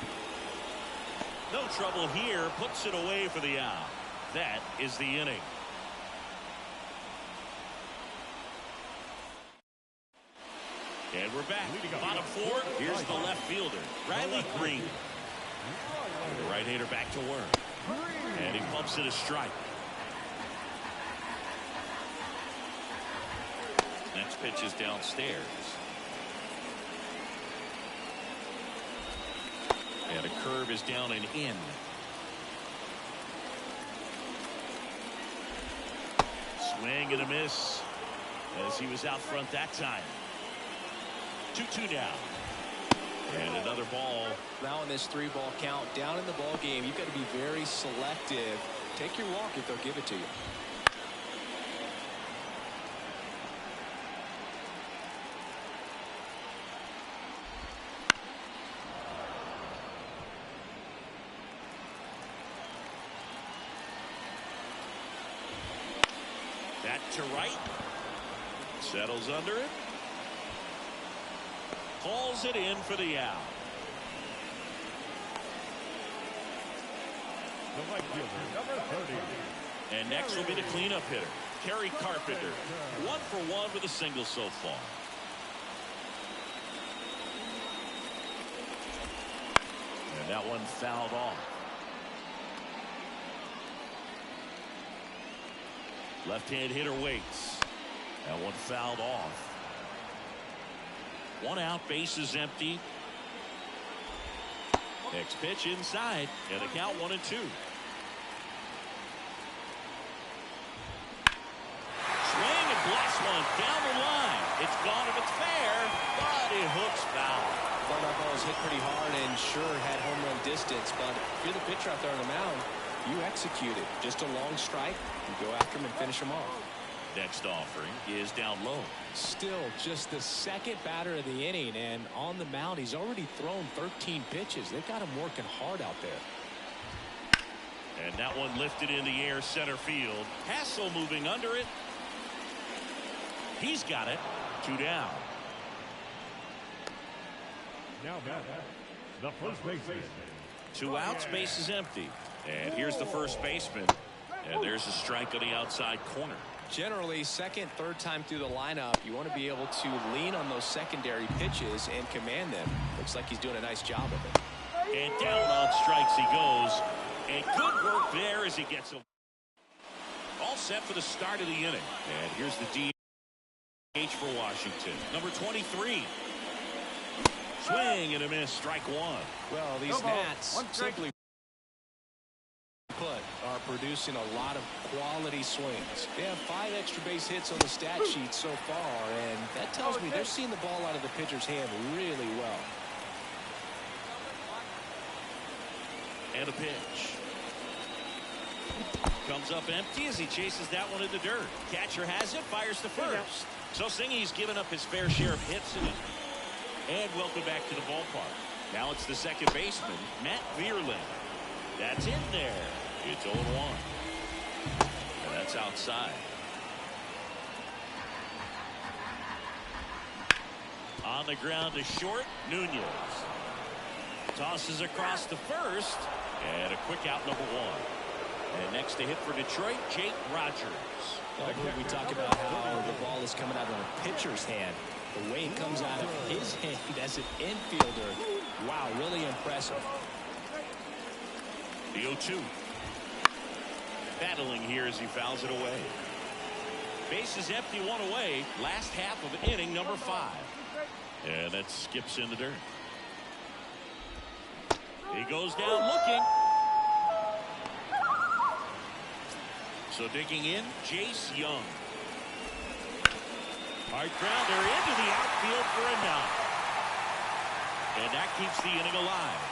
No trouble here. Puts it away for the out. That is the inning. And we're back. Bottom 4. Here's the left fielder, Riley Green. The right-hander back to work. And he pumps it a strike. Next pitch is downstairs. And a curve is down and in. Swing and a miss as he was out front that time. 2-2 now. And another ball. Now in this 3-ball count, down in the ball game, you've got to be very selective. Take your walk if they'll give it to you. That to right. Settles under it. Hauls it in for the out. The right fielder, number 30. And next will be the cleanup hitter, Kerry Carpenter. 1 for 1 with a single so far. And that one fouled off. Left-hand hitter waits. That one fouled off. 1 out, bases empty. Next pitch inside, and the count 1-2. Swing and blast one down the line. It's gone if it's fair, but it hooks foul. Well, that ball was hit pretty hard and sure had home run distance, but if you're the pitcher out there on the mound, you execute it. Just a long strike, you go after him and finish him off. Next offering is down low. Still just the second batter of the inning, and on the mound he's already thrown 13 pitches. They've got him working hard out there. And that one lifted in the air, center field. Hassel moving under it. He's got it. 2 down. Now back, the first baseman. 2 outs, base is empty. And here's the first baseman. And there's a strike on the outside corner. Generally, second, third time through the lineup, you want to be able to lean on those secondary pitches and command them. Looks like he's doing a nice job of it. And down on strikes he goes. And good work there as he gets him. All set for the start of the inning. And here's the DH for Washington. Number 23. Swing and a miss. Strike 1. Well, these Nats simply put are producing a lot of quality swings. They have 5 extra base hits on the stat sheet so far, and that tells me they're seeing the ball out of the pitcher's hand really well. And a pitch. Comes up empty as he chases that one in the dirt. Catcher has it, fires to first. So Singy's given up his fair share of hits in it. And welcome back to the ballpark. Now it's the second baseman, Matt Vierling. That's in there. It's 0-1. And that's outside. On the ground to short, Nunez. Tosses across to first. And a quick out, number 1. And next to hit for Detroit, Jake Rogers. Well, we talk about how the ball is coming out of a pitcher's hand. The way it comes out of his hand as an infielder, wow, really impressive. The 0-2. Battling here as he fouls it away. Base is empty, 1 away. Last half of inning number 5. And that skips in the dirt. He goes down looking. So digging in, Jace Young. Hard grounder into the outfield for a knock. And that keeps the inning alive.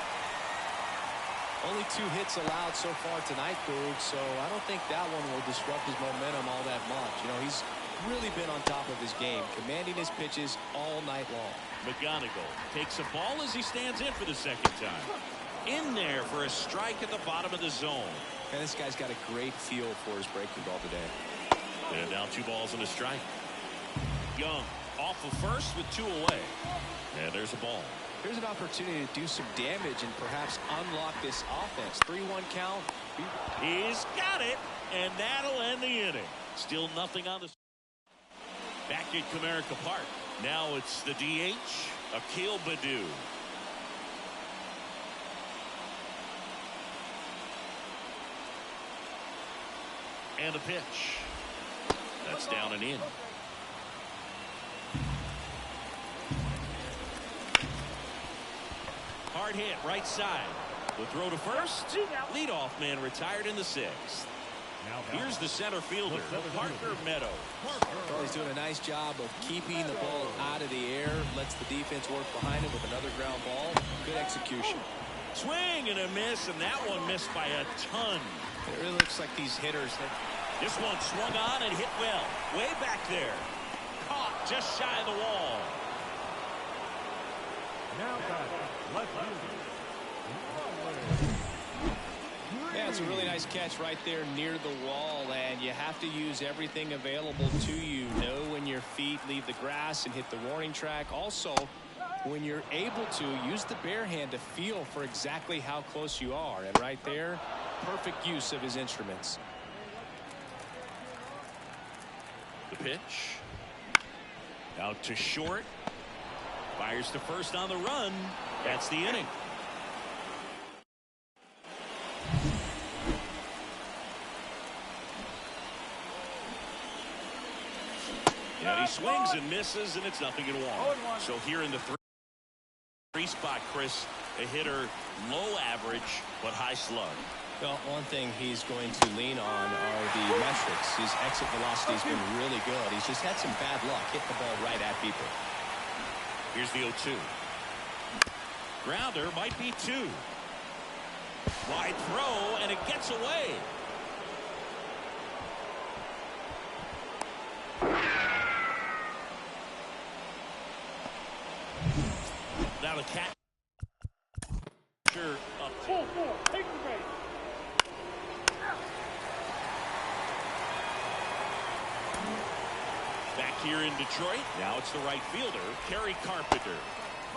Only 2 hits allowed so far tonight, Boog, so I don't think that one will disrupt his momentum all that much. You know, he's really been on top of his game, commanding his pitches all night long. McGonigal takes a ball as he stands in for the second time. In there for a strike at the bottom of the zone. And this guy's got a great feel for his breaking ball today. And now 2 balls and a strike. Young off of first with 2 away. And there's a ball. Here's an opportunity to do some damage and perhaps unlock this offense. 3-1 count. He's got it, and that'll end the inning. Still nothing on the... Back at Comerica Park. Now it's the DH, Akil Baddoo. And a pitch. That's down and in. Hard hit, right side. The throw to first. Leadoff man retired in the 6th. Here's the center fielder, Parker Meadows. Well, he's doing a nice job of keeping the ball out of the air. Lets the defense work behind him with another ground ball. Good execution. Swing and a miss, and that one missed by a ton. It really looks like these hitters. This one swung on and hit well. Way back there. Caught just shy of the wall. Now back, left fielder. Yeah, it's a really nice catch right there near the wall, and you have to use everything available to you. Know when your feet leave the grass and hit the warning track. Also, when you're able to, use the bare hand to feel for exactly how close you are. And right there, perfect use of his instruments. The pitch. Out to short. Fires to first on the run. That's the inning. And he swings and misses, and it's 0-1. So here in the three spot, Chris, a hitter low average but high slug. Well, one thing he's going to lean on are the metrics. His exit velocity has been really good. He's just had some bad luck hitting the ball right at people. Here's the 0-2. Grounder might be 2. Wide throw, and it gets away. Now the catcher up to. Take the base. Back here in Detroit. Now it's the right fielder, Kerry Carpenter.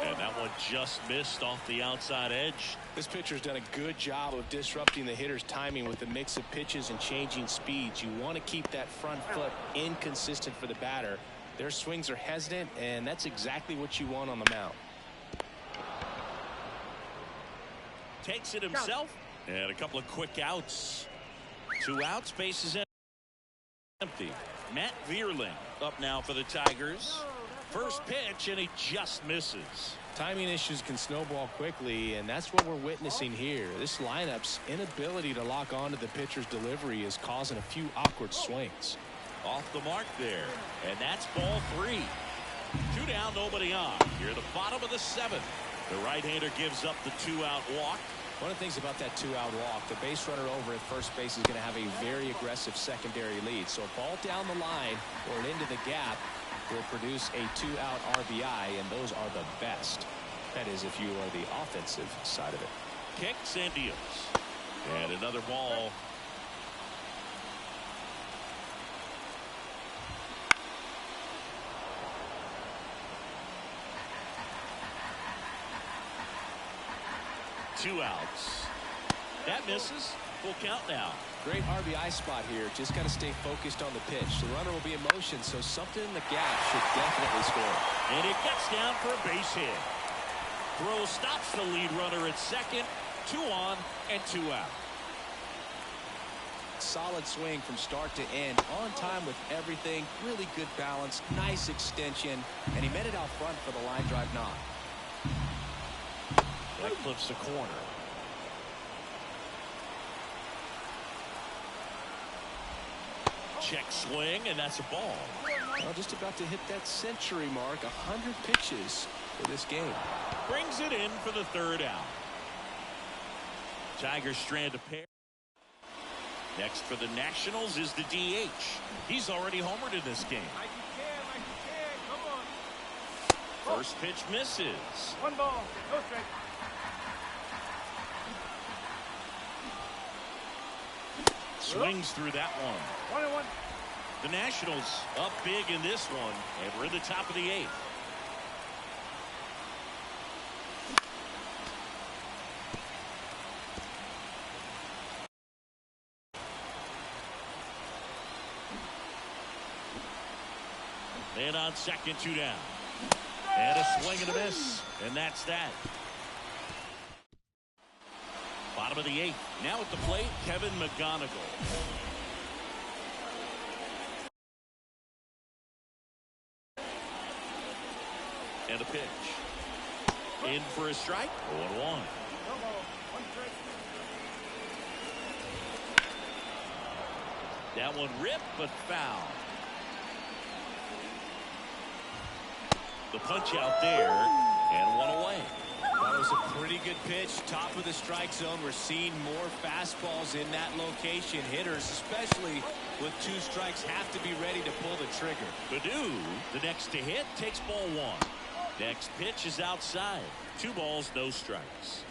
And that one just missed off the outside edge. This pitcher's done a good job of disrupting the hitter's timing with a mix of pitches and changing speeds. You want to keep that front foot inconsistent for the batter. Their swings are hesitant, and that's exactly what you want on the mound. Takes it himself, and a couple of quick outs. 2 outs, base is empty. Matt Vierling up now for the Tigers. First pitch, and he just misses. Timing issues can snowball quickly, and that's what we're witnessing here. This lineup's inability to lock onto the pitcher's delivery is causing a few awkward swings. Off the mark there, and that's ball 3. 2 down, nobody on. Here at the bottom of the 7th. The right-hander gives up the 2-out walk. One of the things about that 2-out walk, the base runner over at first base is going to have a very aggressive secondary lead. So a ball down the line or into the gap will produce a 2-out RBI, and those are the best. That is, if you are the offensive side of it. Kicks and deals. And another ball. Two outs. That misses. Full count now. Great RBI spot here. Just got to stay focused on the pitch. The runner will be in motion, so something in the gap should definitely score. And it gets down for a base hit. Throw stops the lead runner at second. 2 on and 2 out. Solid swing from start to end. On time with everything. Really good balance. Nice extension. And he met it out front for the line drive knock. That clips the corner. Check swing, and that's a ball. Well, just about to hit that century mark. 100 pitches for this game. Brings it in for the 3rd out. Tigers strand a pair. Next for the Nationals is the DH. He's already homered in this game. Like you can. Come on. First pitch misses. 1 ball. No strike. Swings through that one. 1-1. The Nationals up big in this one, and we're in the top of the 8th. And on second, 2 down. And a swing and a miss, and that's that. Bottom of the 8th. Now at the plate, Kevin McGonigal. And a pitch. In for a strike. 0-1. No ball. 1 strike. That one ripped, but foul. The punch out there, and 1 away. That was a pretty good pitch. Top of the strike zone. We're seeing more fastballs in that location. Hitters, especially with 2 strikes, have to be ready to pull the trigger. Baddoo, the next to hit, takes ball 1. Next pitch is outside. 2 balls, no strikes.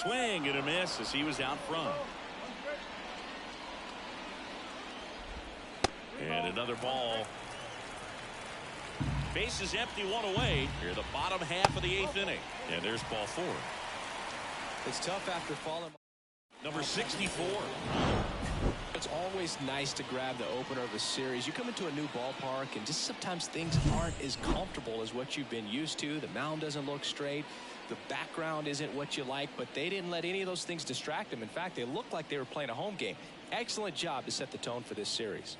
Swing and a miss as he was out front. And another ball. Base is empty, one away. Here the bottom half of the 8th inning. And there's ball 4. It's tough after falling. Number 64. It's always nice to grab the opener of a series. You come into a new ballpark, and just sometimes things aren't as comfortable as what you've been used to. The mound doesn't look straight. The background isn't what you like, but they didn't let any of those things distract them. In fact, they looked like they were playing a home game. Excellent job to set the tone for this series.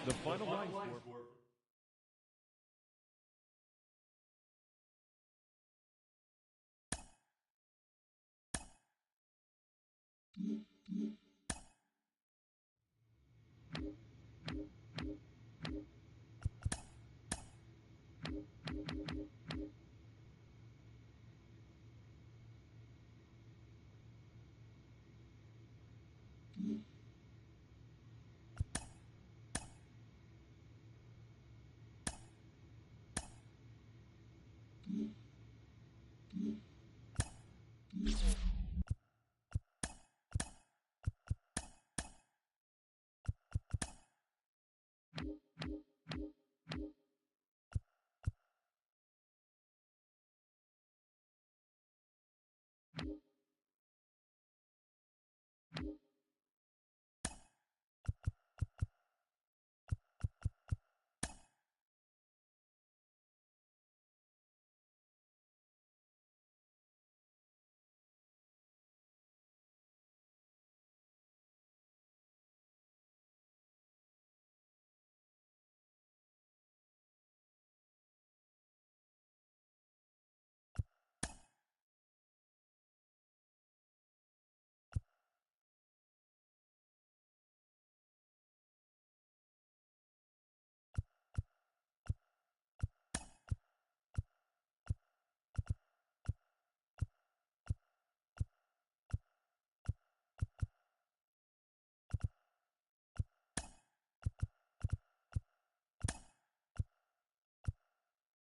The final line score.